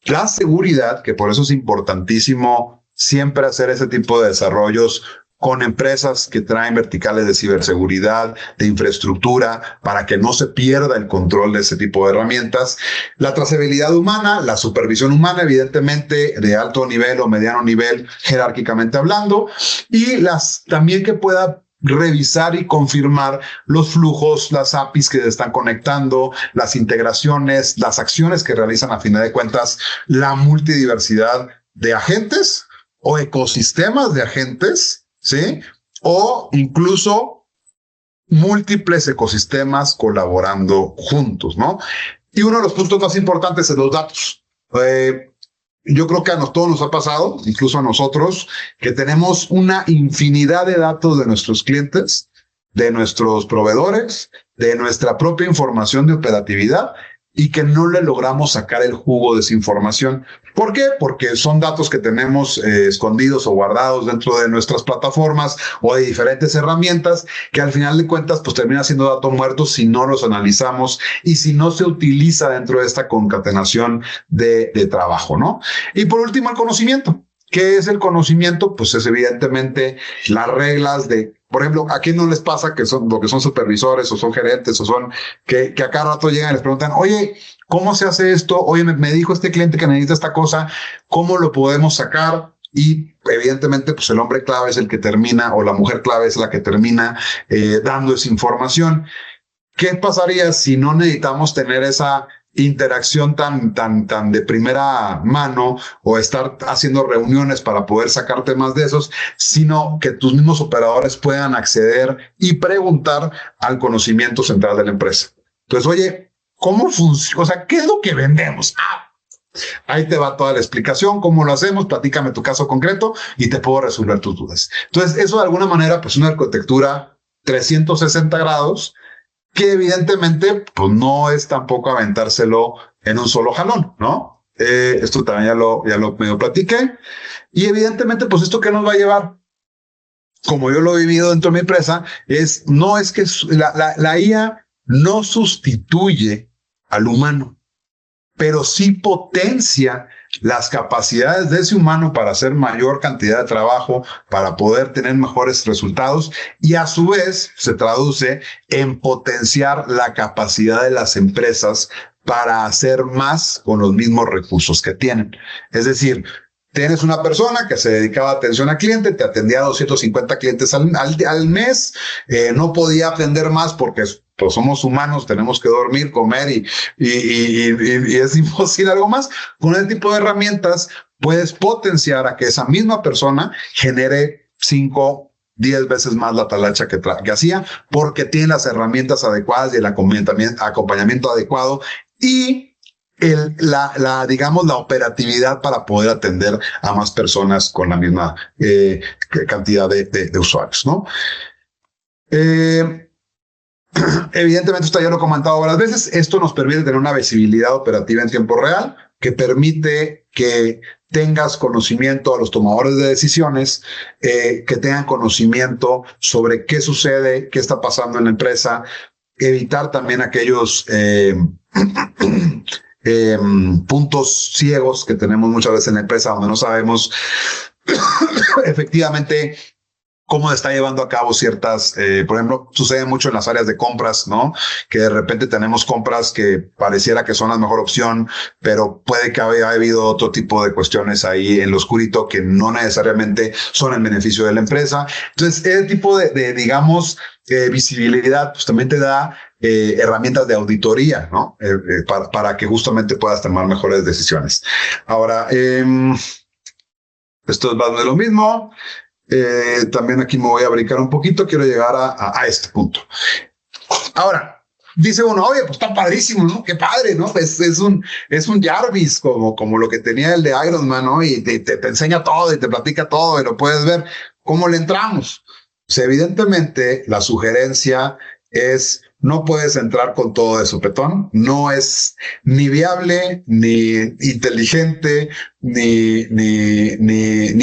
la seguridad, que por eso es importantísimo siempre hacer ese tipo de desarrollos con empresas que traen verticales de ciberseguridad, de infraestructura, para que no se pierda el control de ese tipo de herramientas. La trazabilidad humana, la supervisión humana, evidentemente de alto nivel o mediano nivel, jerárquicamente hablando, y también que pueda revisar y confirmar los flujos, las APIs que se están conectando, las integraciones, las acciones que realizan a final de cuentas la multidiversidad de agentes o ecosistemas de agentes, ¿sí? O incluso múltiples ecosistemas colaborando juntos, ¿no? Y uno de los puntos más importantes es los datos. Yo creo que todos nos ha pasado, incluso a nosotros, que tenemos una infinidad de datos de nuestros clientes, de nuestros proveedores, de nuestra propia información de operatividad y que no le logramos sacar el jugo de esa información. ¿Por qué? Porque son datos que tenemos escondidos o guardados dentro de nuestras plataformas o de diferentes herramientas que al final de cuentas pues terminan siendo datos muertos si no los analizamos y si no se utiliza dentro de esta concatenación de trabajo, ¿no? Y por último, el conocimiento. ¿Qué es el conocimiento? Pues es evidentemente las reglas de, por ejemplo, ¿a quién no les pasa que son supervisores o son gerentes o son que a cada rato llegan y les preguntan, oye, ¿cómo se hace esto? Oye, me dijo este cliente que necesita esta cosa, ¿cómo lo podemos sacar? Y evidentemente, pues el hombre clave es el que termina o la mujer clave es la que termina dando esa información. ¿Qué pasaría si no necesitamos tener esa interacción tan de primera mano o estar haciendo reuniones para poder sacar temas de esos, sino que tus mismos operadores puedan acceder y preguntar al conocimiento central de la empresa? Entonces, oye, ¿cómo funciona? O sea, ¿qué es lo que vendemos? Ahí te va toda la explicación, cómo lo hacemos, platícame tu caso concreto y te puedo resolver tus dudas. Entonces, eso de alguna manera, pues una arquitectura 360 grados, que evidentemente pues no es tampoco aventárselo en un solo jalón, ¿no? Esto también ya lo medio platiqué. Y evidentemente, pues esto que nos va a llevar, como yo lo he vivido dentro de mi empresa, no es que la IA no sustituye al humano, pero sí potencia las capacidades de ese humano para hacer mayor cantidad de trabajo, para poder tener mejores resultados, y a su vez se traduce en potenciar la capacidad de las empresas para hacer más con los mismos recursos que tienen. Es decir, tienes una persona que se dedicaba a atención al cliente, te atendía a 250 clientes al mes, no podía atender más porque pues somos humanos, tenemos que dormir, comer y es imposible algo más. Con este tipo de herramientas puedes potenciar a que esa misma persona genere 5, 10 veces más la talacha que hacía, porque tiene las herramientas adecuadas y el acompañamiento adecuado y digamos, la operatividad para poder atender a más personas con la misma cantidad de usuarios, ¿no? Evidentemente, esto ya lo he comentado varias veces, esto nos permite tener una visibilidad operativa en tiempo real, que permite que tengas conocimiento a los tomadores de decisiones, que tengan conocimiento sobre qué sucede, qué está pasando en la empresa, evitar también aquellos puntos ciegos que tenemos muchas veces en la empresa donde no sabemos efectivamente cómo está llevando a cabo ciertas, por ejemplo, sucede mucho en las áreas de compras, ¿no? Que de repente tenemos compras que pareciera que son la mejor opción, pero puede que haya habido otro tipo de cuestiones ahí en lo oscurito que no necesariamente son en beneficio de la empresa. Entonces, ese tipo de digamos, visibilidad, pues también te da herramientas de auditoría, ¿no? Para que justamente puedas tomar mejores decisiones. Ahora, esto es más de lo mismo. También aquí me voy a brincar un poquito, quiero llegar a este punto. Ahora, dice uno, oye, pues está padrísimo, ¿no? Qué padre, ¿no? Es un Jarvis como lo que tenía el de Iron Man, ¿no? Y te enseña todo y te platica todo y lo puedes ver. ¿Cómo le entramos? Pues evidentemente la sugerencia es, no puedes entrar con todo de sopetón, no es ni viable, ni inteligente, ni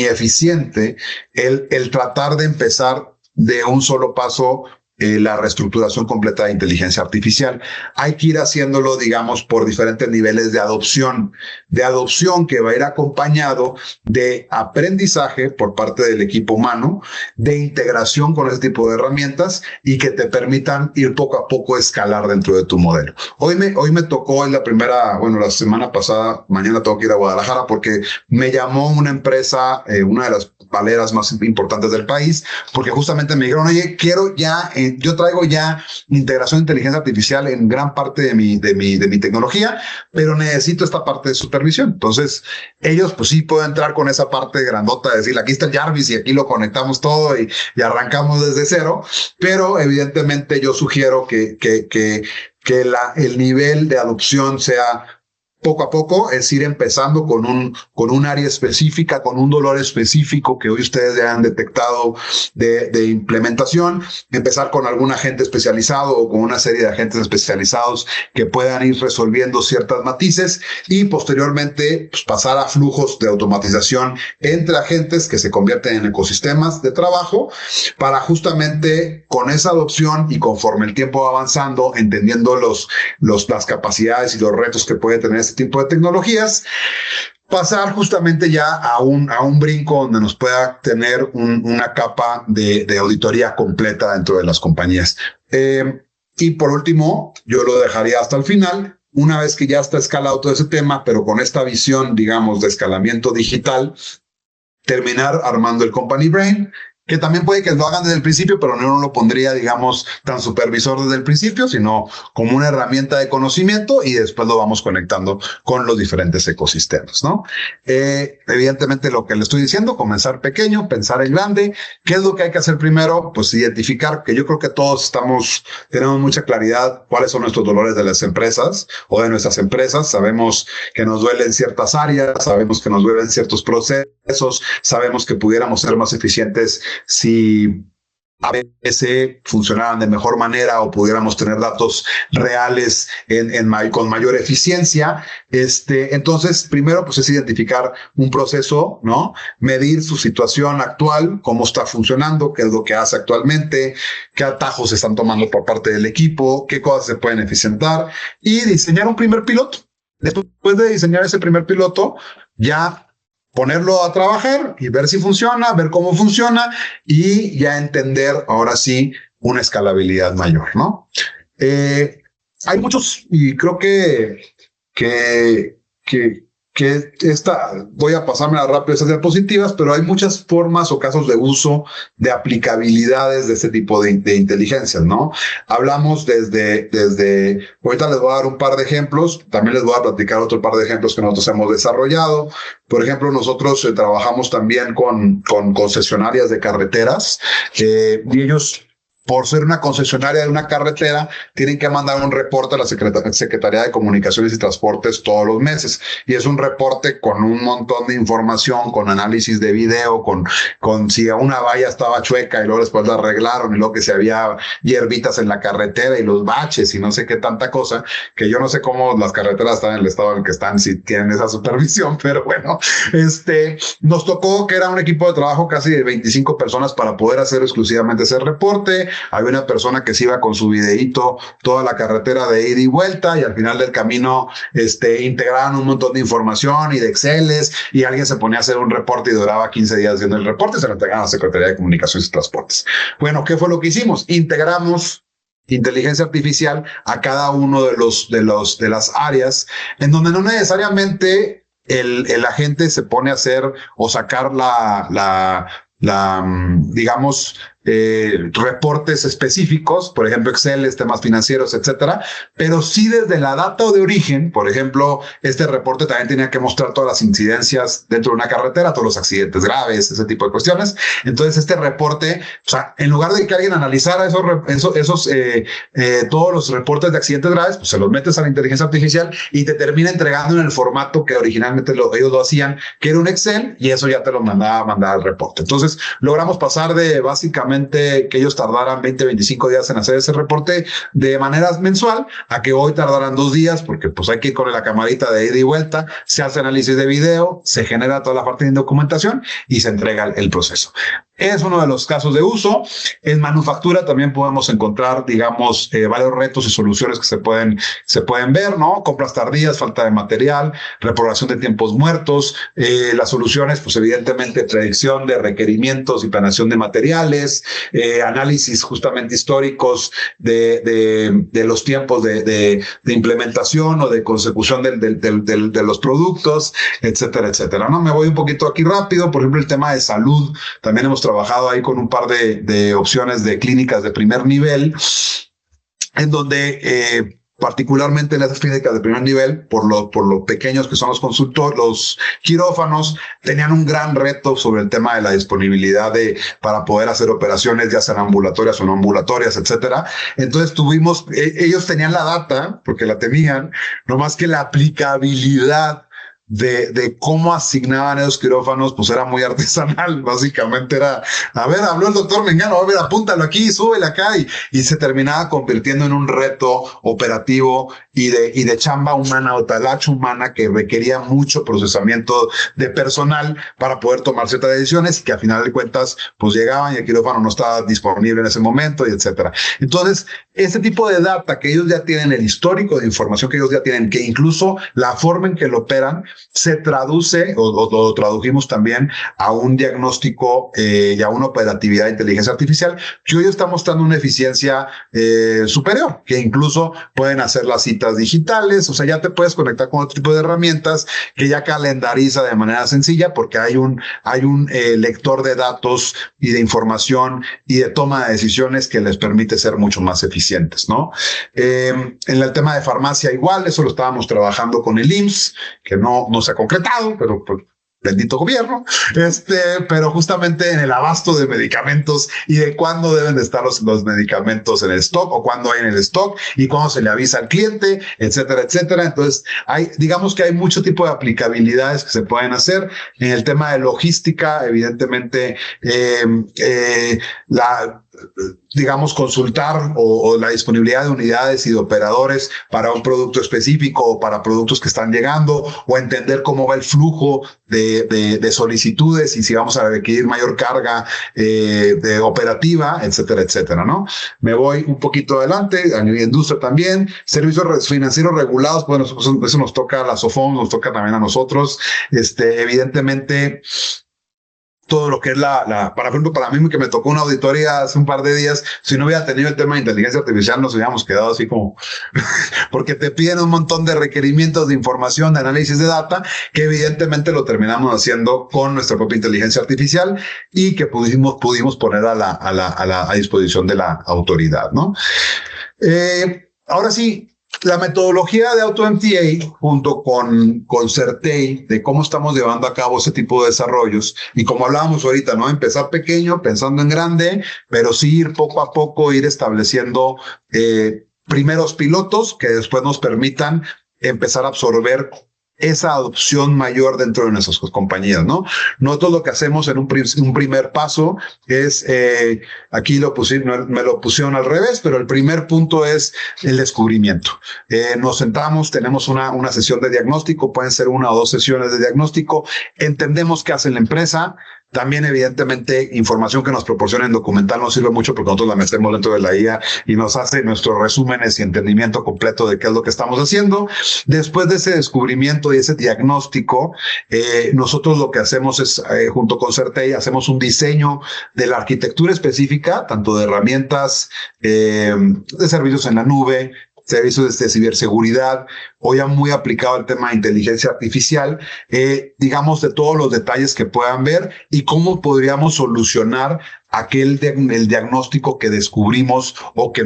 eficiente el tratar de empezar de un solo paso la reestructuración completa de inteligencia artificial. Hay que ir haciéndolo, digamos, por diferentes niveles de adopción que va a ir acompañado de aprendizaje por parte del equipo humano, de integración con ese tipo de herramientas y que te permitan ir poco a poco escalar dentro de tu modelo. Hoy me tocó en la semana pasada, mañana tengo que ir a Guadalajara porque me llamó una empresa, una de las baleras más importantes del país, porque justamente me dijeron, oye, quiero ya, yo traigo ya integración de inteligencia artificial en gran parte de mi tecnología, pero necesito esta parte de supervisión. Entonces, ellos pues sí pueden entrar con esa parte grandota de decir, aquí está el Jarvis y aquí lo conectamos todo y arrancamos desde cero, pero evidentemente yo sugiero que el nivel de adopción sea poco a poco, es ir empezando con un área específica, con un dolor específico que hoy ustedes ya han detectado de implementación, empezar con algún agente especializado o con una serie de agentes especializados que puedan ir resolviendo ciertas matices y posteriormente pues, pasar a flujos de automatización entre agentes que se convierten en ecosistemas de trabajo para justamente con esa adopción y conforme el tiempo va avanzando, entendiendo las capacidades y los retos que puede tener este tipo de tecnologías, pasar justamente ya a un brinco donde nos pueda tener una capa de auditoría completa dentro de las compañías. Y por último, yo lo dejaría hasta el final, una vez que ya está escalado todo ese tema, pero con esta visión, digamos, de escalamiento digital, terminar armando el Company Brain, que también puede que lo hagan desde el principio, pero no lo pondría, digamos, tan supervisor desde el principio, sino como una herramienta de conocimiento y después lo vamos conectando con los diferentes ecosistemas, ¿no? Evidentemente lo que le estoy diciendo, comenzar pequeño, pensar en grande. ¿Qué es lo que hay que hacer primero? Pues identificar, que yo creo que todos tenemos mucha claridad cuáles son nuestros dolores de las empresas o de nuestras empresas. Sabemos que nos duelen ciertas áreas, sabemos que nos duelen ciertos procesos, sabemos que pudiéramos ser más eficientes si ABC funcionaran de mejor manera o pudiéramos tener datos reales con mayor eficiencia. Entonces, primero, pues es identificar un proceso, ¿no? Medir su situación actual, cómo está funcionando, qué es lo que hace actualmente, qué atajos se están tomando por parte del equipo, qué cosas se pueden eficientar y diseñar un primer piloto. Después de diseñar ese primer piloto, ya ponerlo a trabajar y ver si funciona, ver cómo funciona y ya entender ahora sí una escalabilidad mayor, ¿no? Hay muchos, y creo que, voy a pasarme rápido esas diapositivas, pero hay muchas formas o casos de uso de aplicabilidades de este tipo de inteligencias, ¿no? Hablamos ahorita les voy a dar un par de ejemplos, también les voy a platicar otro par de ejemplos que nosotros hemos desarrollado. Por ejemplo, nosotros trabajamos también con concesionarias de carreteras, y ellos, por ser una concesionaria de una carretera, tienen que mandar un reporte a la Secretaría de Comunicaciones y Transportes todos los meses. Y es un reporte con un montón de información, con análisis de video, con si una valla estaba chueca y luego después la arreglaron, y luego que si había hierbitas en la carretera y los baches y no sé qué tanta cosa, que yo no sé cómo las carreteras están en el estado en el que están, si tienen esa supervisión, pero bueno, nos tocó que era un equipo de trabajo casi de 25 personas para poder hacer exclusivamente ese reporte. Había una persona que se iba con su videíto toda la carretera de ida y vuelta, y al final del camino integraban un montón de información y de Exceles, y alguien se ponía a hacer un reporte y duraba 15 días haciendo el reporte, se lo entregaban a la Secretaría de Comunicaciones y Transportes. Bueno, ¿qué fue lo que hicimos? Integramos inteligencia artificial a cada uno de las áreas, en donde no necesariamente el agente se pone a hacer o sacar digamos, reportes específicos, por ejemplo, Excel, temas financieros, etcétera, pero sí desde la data de origen. Por ejemplo, este reporte también tenía que mostrar todas las incidencias dentro de una carretera, todos los accidentes graves, ese tipo de cuestiones. Entonces, este reporte, o sea, en lugar de que alguien analizara todos los reportes de accidentes graves, pues se los metes a la inteligencia artificial y te termina entregando en el formato que originalmente ellos lo hacían, que era un Excel, y eso ya te lo mandaba a mandar al reporte. Entonces, logramos pasar de básicamente que ellos tardaran 20-25 días en hacer ese reporte de manera mensual, a que hoy tardaran 2 días, porque pues hay que ir con la camarita de ida y vuelta, se hace análisis de video, se genera toda la parte de documentación y se entrega el proceso. Es uno de los casos de uso. En manufactura también podemos encontrar, digamos, varios retos y soluciones que se pueden ver, ¿no? Compras tardías, falta de material, reprobación de tiempos muertos. Las soluciones, pues evidentemente, predicción de requerimientos y planeación de materiales, análisis justamente históricos de los tiempos de implementación o de consecución de los productos, etcétera, etcétera, ¿no? Me voy un poquito aquí rápido. Por ejemplo, el tema de salud, también hemos trabajado ahí con un par de opciones de clínicas de primer nivel, en donde particularmente en esas clínicas de primer nivel, por lo pequeños que son los quirófanos, tenían un gran reto sobre el tema de la disponibilidad para poder hacer operaciones, ya sean ambulatorias o no ambulatorias, etcétera. Entonces ellos tenían la data, porque la tenían, no más que la aplicabilidad de cómo asignaban esos quirófanos, pues era muy artesanal. Básicamente era, a ver, habló el doctor Mengano, a ver, apúntalo aquí, súbele acá, y se terminaba convirtiendo en un reto operativo y de chamba humana o talacha humana, que requería mucho procesamiento de personal para poder tomar ciertas decisiones, y que a final de cuentas pues llegaban y el quirófano no estaba disponible en ese momento, y etcétera. Entonces, este tipo de data que ellos ya tienen, el histórico de información que ellos ya tienen, que incluso la forma en que lo operan, se traduce, o lo tradujimos también a un diagnóstico y a una operatividad de inteligencia artificial, que hoy está mostrando una eficiencia superior, que incluso pueden hacer las citas digitales. O sea, ya te puedes conectar con otro tipo de herramientas que ya calendariza de manera sencilla, porque hay un lector de datos y de información y de toma de decisiones que les permite ser mucho más eficientes, ¿no? En el tema de farmacia igual, eso lo estábamos trabajando con el IMSS, que no se ha concretado, pero pues, bendito gobierno, pero justamente en el abasto de medicamentos y de cuándo deben de estar los medicamentos en el stock, o cuándo hay en el stock y cuándo se le avisa al cliente, etcétera, etcétera. Entonces, digamos que hay mucho tipo de aplicabilidades que se pueden hacer. En el tema de logística, evidentemente, digamos, consultar o la disponibilidad de unidades y de operadores para un producto específico o para productos que están llegando, o entender cómo va el flujo de solicitudes y si vamos a requerir mayor carga de operativa, etcétera, etcétera, ¿no? Me voy un poquito adelante, a nivel de industria también, servicios financieros regulados, bueno, eso nos toca a la SOFOM, nos toca también a nosotros, evidentemente, todo lo que es por ejemplo, para mí que me tocó una auditoría hace un par de días, si no hubiera tenido el tema de inteligencia artificial, nos hubiéramos quedado así como, porque te piden un montón de requerimientos de información, de análisis de data, que evidentemente lo terminamos haciendo con nuestra propia inteligencia artificial y que pudimos poner a disposición de la autoridad, ¿no? Ahora sí, la metodología de AutoMTA junto con Certei de cómo estamos llevando a cabo ese tipo de desarrollos y como hablábamos ahorita, ¿no? Empezar pequeño, pensando en grande, pero sí ir poco a poco, ir estableciendo primeros pilotos que después nos permitan empezar a absorber esa adopción mayor dentro de nuestras compañías, ¿no? Nosotros lo que hacemos en un primer paso es, aquí me lo pusieron al revés, pero el primer punto es el descubrimiento. Nos sentamos, tenemos una sesión de diagnóstico, pueden ser 1 o 2 sesiones de diagnóstico, entendemos qué hace la empresa. También, evidentemente, información que nos proporcionen documental nos sirve mucho porque nosotros la metemos dentro de la IA y nos hace nuestros resúmenes y entendimiento completo de qué es lo que estamos haciendo. Después de ese descubrimiento y ese diagnóstico, nosotros lo que hacemos es, junto con Certei, hacemos un diseño de la arquitectura específica, tanto de herramientas, de servicios en la nube, servicios de ciberseguridad, o ya muy aplicado el tema de inteligencia artificial, digamos, de todos los detalles que puedan ver y cómo podríamos solucionar el diagnóstico que descubrimos o que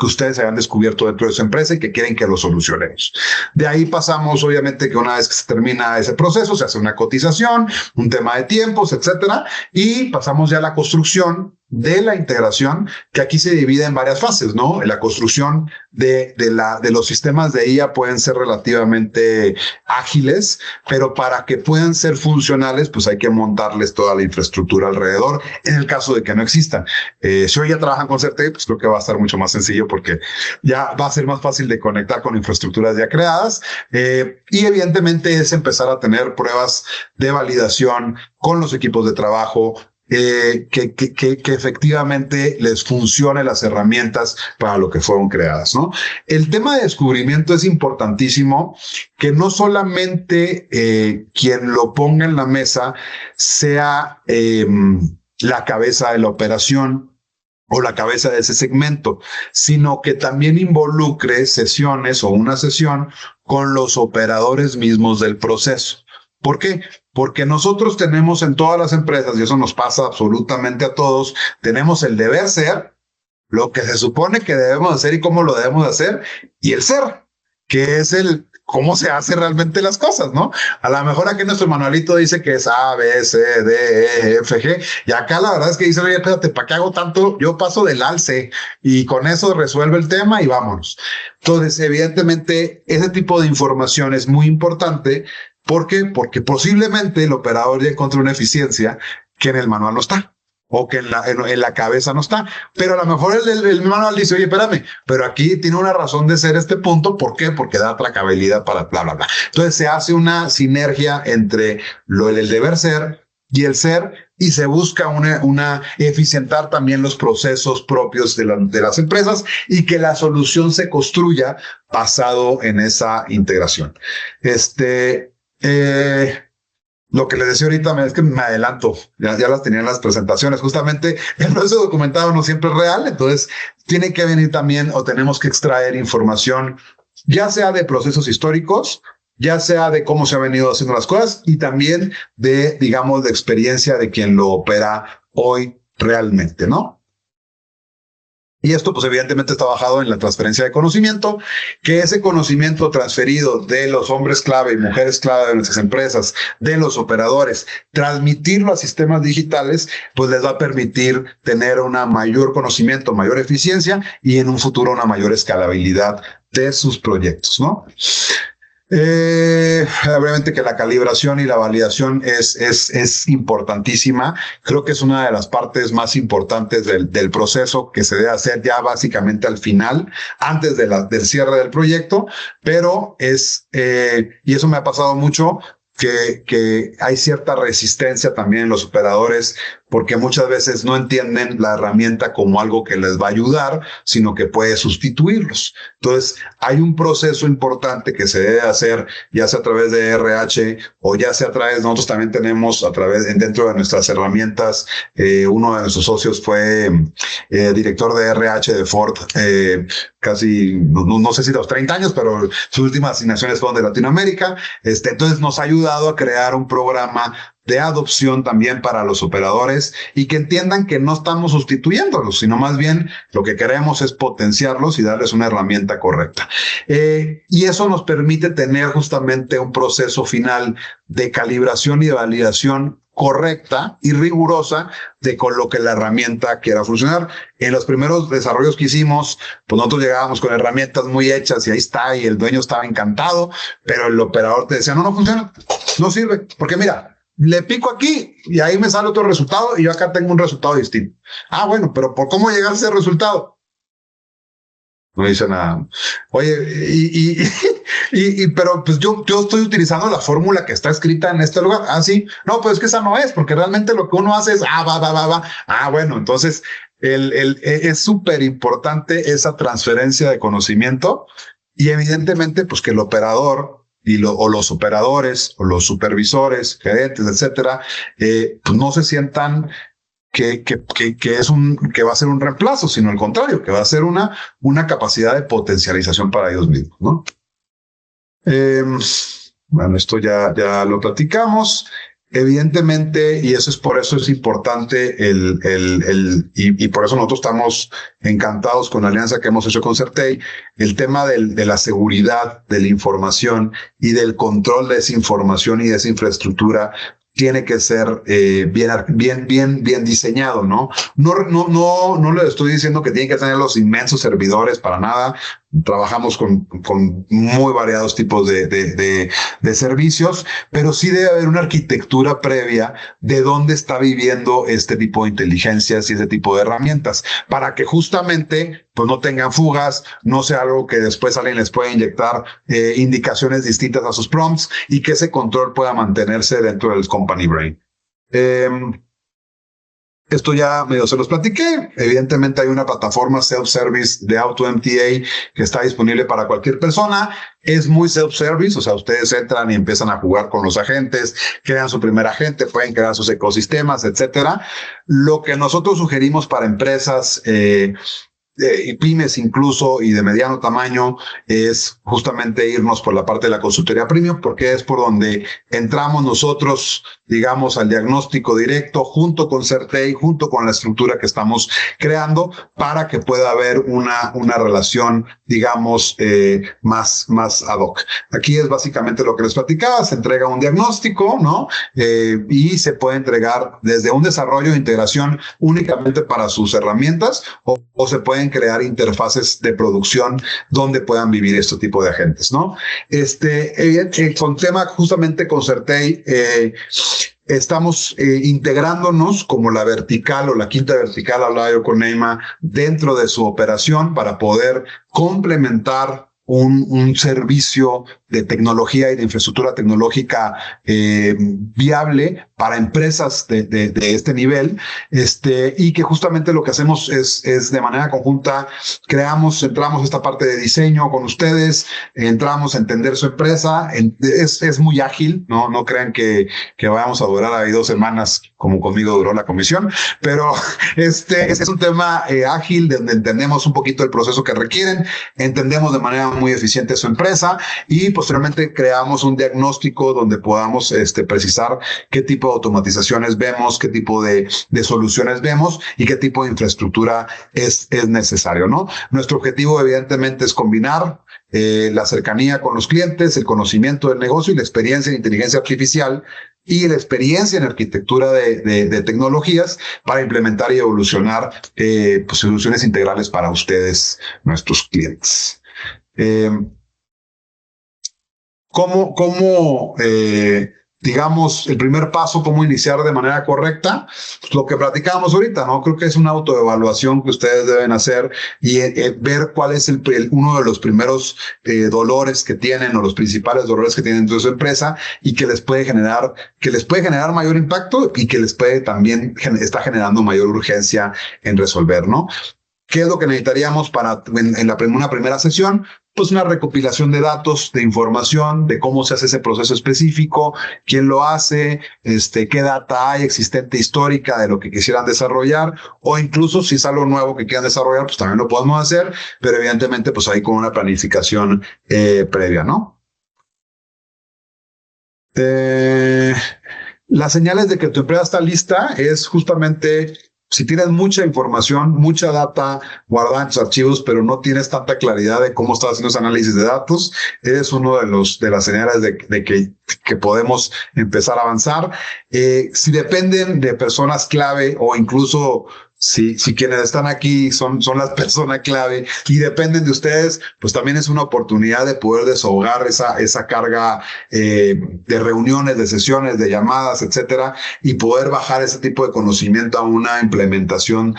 ustedes hayan descubierto dentro de su empresa y que quieren que lo solucionemos. De ahí pasamos, obviamente, que una vez que se termina ese proceso, se hace una cotización, un tema de tiempos, etcétera, y pasamos ya a la construcción de la integración, que aquí se divide en varias fases, ¿no? La construcción de los sistemas de IA pueden ser relativamente ágiles, pero para que puedan ser funcionales, pues hay que montarles toda la infraestructura alrededor, en el caso de que no existan. Si hoy ya trabajan con Certei, pues creo que va a estar mucho más sencillo porque ya va a ser más fácil de conectar con infraestructuras ya creadas, y evidentemente es empezar a tener pruebas de validación con los equipos de trabajo, que efectivamente les funcione las herramientas para lo que fueron creadas, ¿no? El tema de descubrimiento es importantísimo, que no solamente quien lo ponga en la mesa sea la cabeza de la operación o la cabeza de ese segmento, sino que también involucre sesiones o una sesión con los operadores mismos del proceso. ¿Por qué? Porque nosotros tenemos en todas las empresas, y eso nos pasa absolutamente a todos, tenemos el deber ser, lo que se supone que debemos hacer y cómo lo debemos hacer, y el ser, que es el cómo se hace realmente las cosas, ¿no? A lo mejor aquí nuestro manualito dice que es A, B, C, D, E, F, G, y acá la verdad es que dice, oye, espérate, ¿para qué hago tanto? Yo paso del A al C, y con eso resuelve el tema y vámonos. Entonces, evidentemente, ese tipo de información es muy importante. ¿Por qué? Porque posiblemente el operador ya encontró una eficiencia que en el manual no está, o que en la cabeza no está. Pero a lo mejor el manual dice, oye, espérame, pero aquí tiene una razón de ser este punto. ¿Por qué? Porque da atracabilidad para bla, bla, bla. Entonces se hace una sinergia entre el deber ser y el ser, y se busca eficientar también los procesos propios de las empresas y que la solución se construya basado en esa integración. Lo que les decía ahorita es que me adelanto, ya las tenía en las presentaciones. Justamente el proceso documentado no siempre es real, entonces tiene que venir también, o tenemos que extraer información, ya sea de procesos históricos, ya sea de cómo se han venido haciendo las cosas, y también de, digamos, de experiencia de quien lo opera hoy realmente, ¿no? Y esto, pues evidentemente está basado en la transferencia de conocimiento, que ese conocimiento transferido de los hombres clave y mujeres clave de nuestras empresas, de los operadores, transmitirlo a sistemas digitales, pues les va a permitir tener un mayor conocimiento, mayor eficiencia y en un futuro una mayor escalabilidad de sus proyectos, ¿no? Obviamente que la calibración y la validación es importantísima. Creo que es una de las partes más importantes del proceso que se debe hacer ya básicamente al final, antes del cierre del proyecto, pero y eso me ha pasado mucho, que hay cierta resistencia también en los operadores porque muchas veces no entienden la herramienta como algo que les va a ayudar, sino que puede sustituirlos. Entonces, hay un proceso importante que se debe hacer, ya sea a través de RH o ya sea a través, nosotros también tenemos dentro de nuestras herramientas, uno de nuestros socios fue director de RH de Ford, casi, no sé si los 30 años, pero sus últimas asignaciones fueron de Latinoamérica. Entonces nos ha ayudado a crear un programa de adopción también para los operadores y que entiendan que no estamos sustituyéndolos, sino más bien lo que queremos es potenciarlos y darles una herramienta correcta. Y eso nos permite tener justamente un proceso final de calibración y de validación correcta y rigurosa de con lo que la herramienta quiera funcionar. En los primeros desarrollos que hicimos, pues nosotros llegábamos con herramientas muy hechas y ahí está, y el dueño estaba encantado, pero el operador te decía, no funciona, no sirve, porque mira, le pico aquí y ahí me sale otro resultado y yo acá tengo un resultado distinto. Ah, bueno, pero ¿por cómo llegar a ese resultado? No dice nada. Oye, pero pues yo estoy utilizando la fórmula que está escrita en este lugar. Ah, sí. No, pues es que esa no es, porque realmente lo que uno hace es, va. Ah, bueno, entonces es súper importante esa transferencia de conocimiento y evidentemente, pues que el operador o los operadores o los supervisores, gerentes, etcétera, pues no se sientan que va a ser un reemplazo, sino al contrario, que va a ser una capacidad de potencialización para ellos mismos, ¿no? Bueno, esto ya lo platicamos. Evidentemente, y por eso es importante y por eso nosotros estamos encantados con la alianza que hemos hecho con Certei, el tema de la seguridad de la información y del control de esa información y de esa infraestructura tiene que ser bien diseñado, ¿no? No le estoy diciendo que tiene que tener los inmensos servidores para nada. Trabajamos con muy variados tipos de servicios, pero sí debe haber una arquitectura previa de dónde está viviendo este tipo de inteligencias y este tipo de herramientas, para que justamente pues no tengan fugas, no sea algo que después alguien les pueda inyectar indicaciones distintas a sus prompts y que ese control pueda mantenerse dentro del company brain. Esto ya medio se los platiqué. Evidentemente hay una plataforma self-service de AutoMTA que está disponible para cualquier persona. Es muy self-service, o sea, ustedes entran y empiezan a jugar con los agentes, crean su primer agente, pueden crear sus ecosistemas, etcétera. Lo que nosotros sugerimos para empresas y pymes incluso y de mediano tamaño es justamente irnos por la parte de la consultoría premium, porque es por donde entramos nosotros, digamos, al diagnóstico directo junto con Certei, junto con la estructura que estamos creando para que pueda haber una relación, digamos, más ad hoc. Aquí es básicamente lo que les platicaba, se entrega un diagnóstico, ¿no? Y se puede entregar desde un desarrollo de integración únicamente para sus herramientas o se pueden crear interfaces de producción donde puedan vivir este tipo de agentes, ¿no? Con tema justamente con Certei, estamos integrándonos como la vertical o la quinta vertical, hablaba yo con Neymar, dentro de su operación para poder complementar un servicio de tecnología y de infraestructura tecnológica viable para empresas de este nivel, y que justamente lo que hacemos es de manera conjunta, entramos esta parte de diseño con ustedes, entramos a entender su empresa, es muy ágil, no crean que vayamos a durar ahí 2 semanas como conmigo duró la comisión, pero es un tema ágil donde entendemos un poquito el proceso que requieren, entendemos de manera muy eficiente su empresa y posteriormente creamos un diagnóstico donde podamos precisar qué tipo de automatizaciones vemos, qué tipo de soluciones vemos y qué tipo de infraestructura es necesario, ¿no? Nuestro objetivo evidentemente es combinar la cercanía con los clientes, el conocimiento del negocio y la experiencia en inteligencia artificial y la experiencia en arquitectura de tecnologías para implementar y evolucionar pues, soluciones integrales para ustedes, nuestros clientes. ¿Cómo digamos, el primer paso, cómo iniciar de manera correcta? Pues lo que platicábamos ahorita, ¿no? Creo que es una autoevaluación que ustedes deben hacer y ver cuál es uno de los primeros dolores que tienen o los principales dolores que tienen dentro de su empresa y que les puede generar mayor impacto y que les puede también está generando mayor urgencia en resolver, ¿no? ¿Qué es lo que necesitaríamos para una primera sesión? Pues una recopilación de datos, de información, de cómo se hace ese proceso específico, quién lo hace, qué data hay existente histórica de lo que quisieran desarrollar, o incluso si es algo nuevo que quieran desarrollar, pues también lo podemos hacer, pero evidentemente pues ahí con una planificación previa, ¿no? Las señales de que tu empresa está lista es justamente si tienes mucha información, mucha data guardada en tus archivos, pero no tienes tanta claridad de cómo estás haciendo ese análisis de datos, es uno de las señales de que podemos empezar a avanzar. Si dependen de personas clave o incluso si quienes están aquí son las personas clave y dependen de ustedes, pues también es una oportunidad de poder desahogar esa carga de reuniones, de sesiones, de llamadas, etcétera, y poder bajar ese tipo de conocimiento a una implementación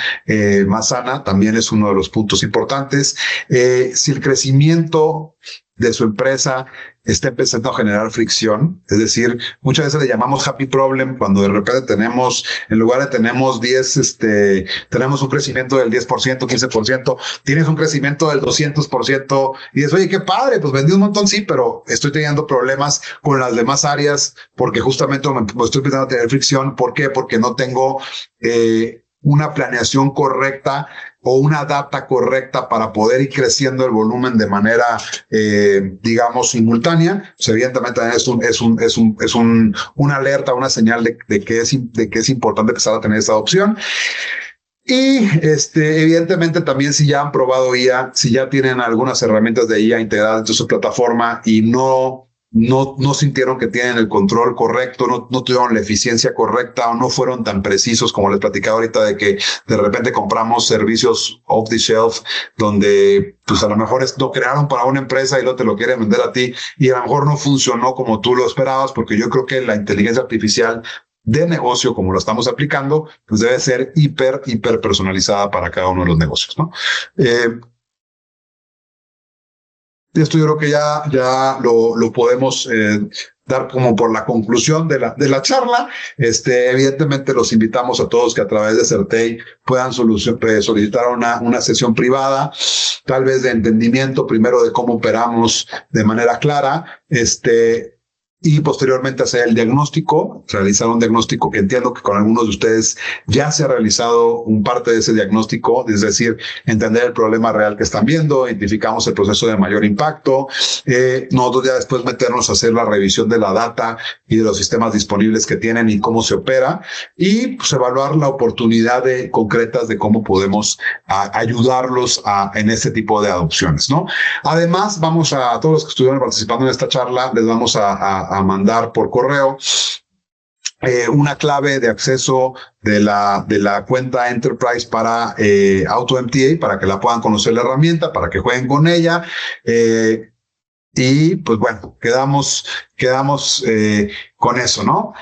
más sana. También es uno de los puntos importantes. Si el crecimiento de su empresa está empezando a generar fricción, es decir, muchas veces le llamamos happy problem cuando de repente tenemos, en lugar de tenemos 10, tenemos un crecimiento del 10%, 15%, tienes un crecimiento del 200% y dices, oye, qué padre, pues vendí un montón, sí, pero estoy teniendo problemas con las demás áreas porque justamente me estoy empezando a tener fricción. ¿Por qué? Porque no tengo una planeación correcta o una data correcta para poder ir creciendo el volumen de manera, digamos, simultánea. Pues evidentemente es una alerta, una señal de que es importante empezar a tener esa opción. Y evidentemente también si ya han probado IA, si ya tienen algunas herramientas de IA integradas en su plataforma y no sintieron que tienen el control correcto, no tuvieron la eficiencia correcta o no fueron tan precisos como les platicaba ahorita de que de repente compramos servicios off the shelf donde pues a lo mejor lo crearon para una empresa y luego te lo quieren vender a ti y a lo mejor no funcionó como tú lo esperabas, porque yo creo que la inteligencia artificial de negocio, como lo estamos aplicando, pues debe ser hiper personalizada para cada uno de los negocios, ¿no? Esto yo creo que ya lo podemos dar como por la conclusión de la charla. Evidentemente los invitamos a todos que a través de Certei puedan solicitar una sesión privada, tal vez de entendimiento primero de cómo operamos de manera clara, y posteriormente hacer el diagnóstico, realizar un diagnóstico que entiendo que con algunos de ustedes ya se ha realizado un parte de ese diagnóstico, es decir, entender el problema real que están viendo, identificamos el proceso de mayor impacto, nosotros ya después meternos a hacer la revisión de la data y de los sistemas disponibles que tienen y cómo se opera, y pues evaluar la oportunidad concretas de cómo podemos ayudarlos en este tipo de adopciones, ¿no? Además, vamos a todos los que estuvieron participando en esta charla, les vamos a mandar por correo una clave de acceso de la cuenta Enterprise para AutoMTA, para que la puedan conocer la herramienta, para que jueguen con ella. Y pues bueno, quedamos con eso, ¿no?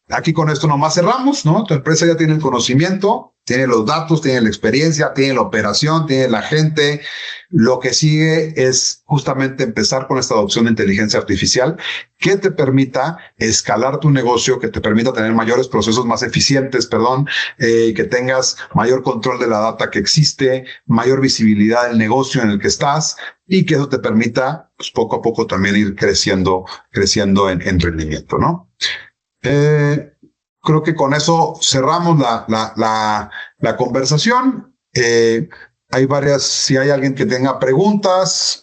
Aquí con esto nomás cerramos, ¿no? Tu empresa ya tiene el conocimiento, tiene los datos, tiene la experiencia, tiene la operación, tiene la gente. Lo que sigue es justamente empezar con esta adopción de inteligencia artificial que te permita escalar tu negocio, que te permita tener mayores procesos más eficientes, que tengas mayor control de la data que existe, mayor visibilidad del negocio en el que estás y que eso te permita pues, poco a poco también ir creciendo en rendimiento, ¿no? Creo que con eso cerramos la conversación. Hay varias, si hay alguien que tenga preguntas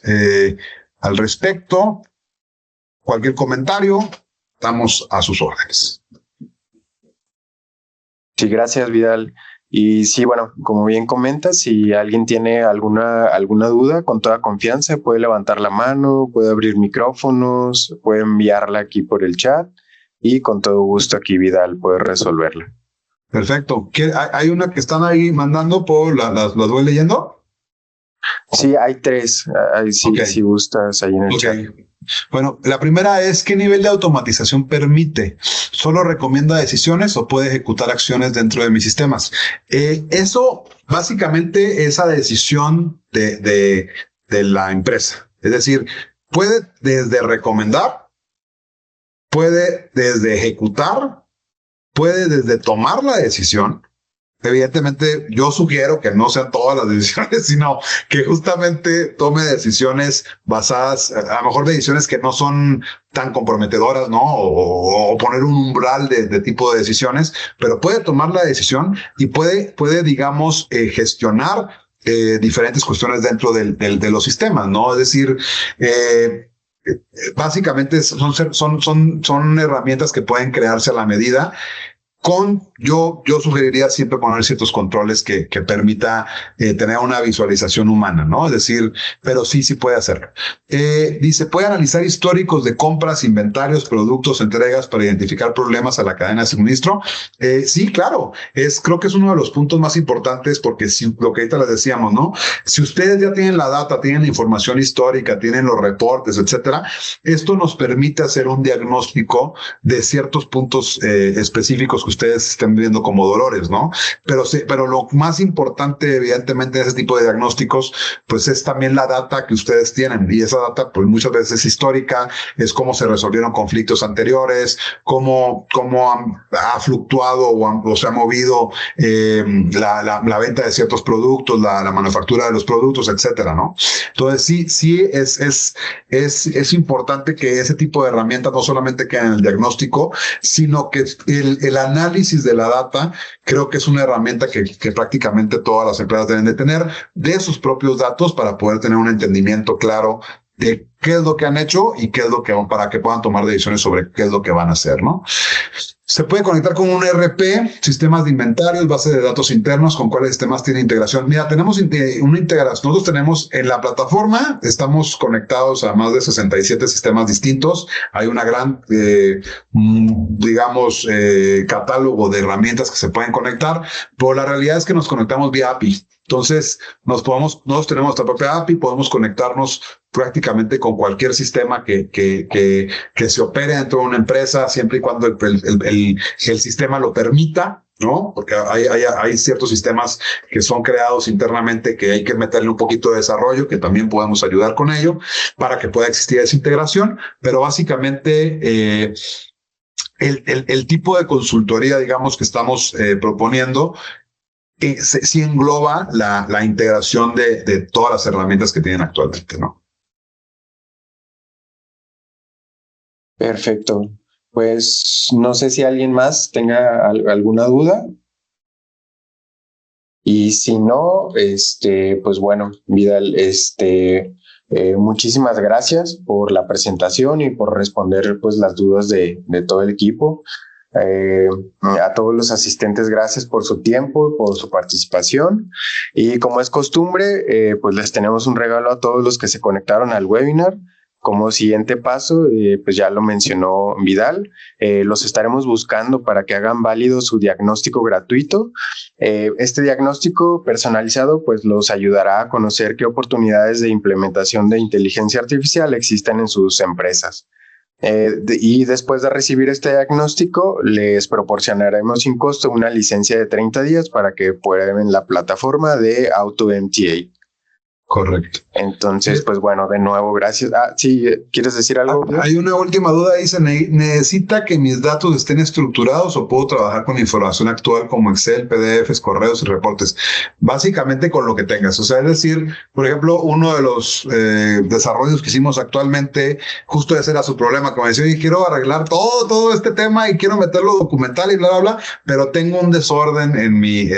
al respecto, cualquier comentario, estamos a sus órdenes. Sí, gracias, Vidal. Y sí, bueno, como bien comentas, si alguien tiene alguna duda, con toda confianza puede levantar la mano, puede abrir micrófonos, puede enviarla aquí por el chat y con todo gusto aquí Vidal puede resolverla. Perfecto. ¿Hay una que están ahí mandando? ¿Las voy leyendo? Sí, hay tres. Sí, okay. Si gustas ahí en el chat. Bueno, la primera es qué nivel de automatización permite. ¿Solo recomienda decisiones o puede ejecutar acciones dentro de mis sistemas? Eso básicamente es a decisión de la empresa. Es decir, puede desde recomendar, puede desde ejecutar, puede desde tomar la decisión. Evidentemente, yo sugiero que no sean todas las decisiones, sino que justamente tome decisiones basadas, a lo mejor decisiones que no son tan comprometedoras, ¿no? O poner un umbral de tipo de decisiones, pero puede tomar la decisión y puede digamos, gestionar diferentes cuestiones dentro de los sistemas, ¿no? Es decir, básicamente son herramientas que pueden crearse a la medida. Yo sugeriría siempre poner ciertos controles que permita tener una visualización humana, ¿no? Es decir, pero sí puede hacerlo. Dice, puede analizar históricos de compras, inventarios, productos, entregas para identificar problemas a la cadena de suministro. Sí, claro, creo que es uno de los puntos más importantes porque si, lo que ahorita les decíamos, ¿no? Si ustedes ya tienen la data, tienen la información histórica, tienen los reportes, etcétera, esto nos permite hacer un diagnóstico de ciertos puntos específicos que ustedes estén viendo como dolores, ¿no? Pero lo más importante, evidentemente, de ese tipo de diagnósticos, pues es también la data que ustedes tienen. Y esa data, pues muchas veces es histórica, es cómo se resolvieron conflictos anteriores, cómo ha fluctuado o se ha movido la venta de ciertos productos, la manufactura de los productos, etcétera, ¿no? Entonces, sí es importante que ese tipo de herramientas no solamente queden en el diagnóstico, sino que el análisis de la data creo que es una herramienta que prácticamente todas las empresas deben de tener de sus propios datos para poder tener un entendimiento claro de qué es lo que han hecho y qué es lo que para que puedan tomar decisiones sobre qué es lo que van a hacer, ¿no? Se puede conectar con un ERP, sistemas de inventarios, base de datos internos, con cuáles sistemas tiene integración. Mira, tenemos una integración. Nosotros tenemos en la plataforma, estamos conectados a más de 67 sistemas distintos. Hay una gran, digamos, catálogo de herramientas que se pueden conectar, pero la realidad es que nos conectamos vía API. Entonces, nosotros tenemos nuestra propia API, podemos conectarnos prácticamente con cualquier sistema que se opere dentro de una empresa, siempre y cuando el sistema lo permita, ¿no? Porque hay ciertos sistemas que son creados internamente que hay que meterle un poquito de desarrollo, que también podemos ayudar con ello para que pueda existir esa integración, pero básicamente el tipo de consultoría, digamos, que estamos proponiendo, sí engloba la integración de todas las herramientas que tienen actualmente, ¿no? Perfecto. Pues no sé si alguien más tenga alguna duda. Y si no, pues bueno, Vidal, muchísimas gracias por la presentación y por responder pues las dudas de todo el equipo. A todos los asistentes, gracias por su tiempo, por su participación. Y como es costumbre, pues les tenemos un regalo a todos los que se conectaron al webinar. Como siguiente paso, pues ya lo mencionó Vidal, los estaremos buscando para que hagan válido su diagnóstico gratuito. Este diagnóstico personalizado pues los ayudará a conocer qué oportunidades de implementación de inteligencia artificial existen en sus empresas. Y después de recibir este diagnóstico, les proporcionaremos sin costo una licencia de 30 días para que prueben la plataforma de AutoMTA. Correcto. Entonces, pues bueno, de nuevo, gracias. Sí, ¿quieres decir algo? Hay una última duda, dice, ¿necesita que mis datos estén estructurados o puedo trabajar con información actual como Excel, PDFs, correos y reportes? Básicamente con lo que tengas. O sea, es decir, por ejemplo, uno de los desarrollos que hicimos actualmente, justo ese era su problema, como decía, quiero arreglar todo este tema y quiero meterlo documental y bla, bla, bla, pero tengo un desorden en mi,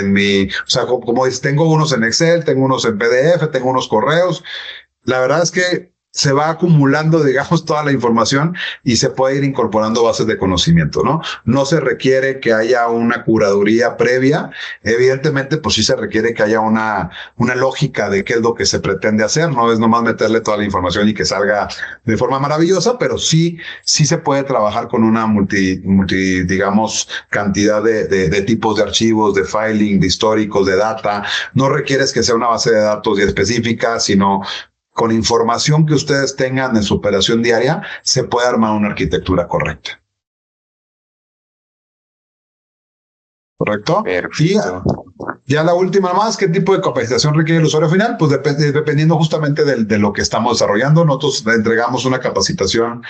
o sea, como dices, tengo unos en Excel, tengo unos en PDF, tengo unos correos. La verdad es que se va acumulando, digamos, toda la información y se puede ir incorporando bases de conocimiento, ¿no? No se requiere que haya una curaduría previa. Evidentemente, pues sí se requiere que haya una lógica de qué es lo que se pretende hacer. No es nomás meterle toda la información y que salga de forma maravillosa, pero sí se puede trabajar con una digamos, cantidad de tipos de archivos, de filing, de históricos, de data. No requieres que sea una base de datos específica, sino con información que ustedes tengan en su operación diaria, se puede armar una arquitectura correcta. ¿Correcto? Perfecto. Y ya la última más, ¿qué tipo de capacitación requiere el usuario final? Pues dependiendo justamente de lo que estamos desarrollando. Nosotros le entregamos una capacitación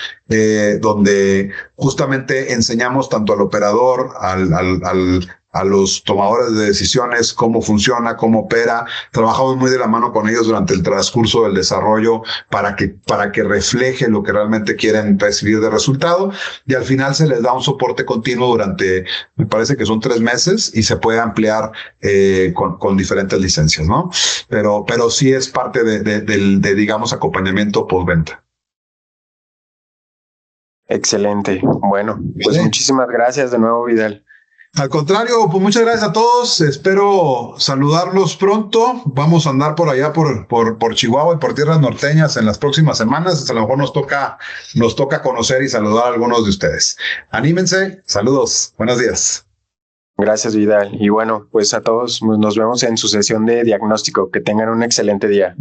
donde justamente enseñamos tanto al operador, a los tomadores de decisiones, cómo funciona, cómo opera. Trabajamos muy de la mano con ellos durante el transcurso del desarrollo para que refleje lo que realmente quieren recibir de resultado. Y al final se les da un soporte continuo durante, me parece que son 3 meses, y se puede ampliar con diferentes licencias, ¿no? Pero sí es parte de digamos, acompañamiento postventa. Excelente. Bueno, pues muchísimas gracias de nuevo, Vidal. Al contrario, pues muchas gracias a todos. Espero saludarlos pronto. Vamos a andar por allá por Chihuahua y por tierras norteñas en las próximas semanas. A lo mejor nos toca conocer y saludar a algunos de ustedes. Anímense. Saludos. Buenos días. Gracias, Vidal. Y bueno, pues a todos nos vemos en su sesión de diagnóstico. Que tengan un excelente día.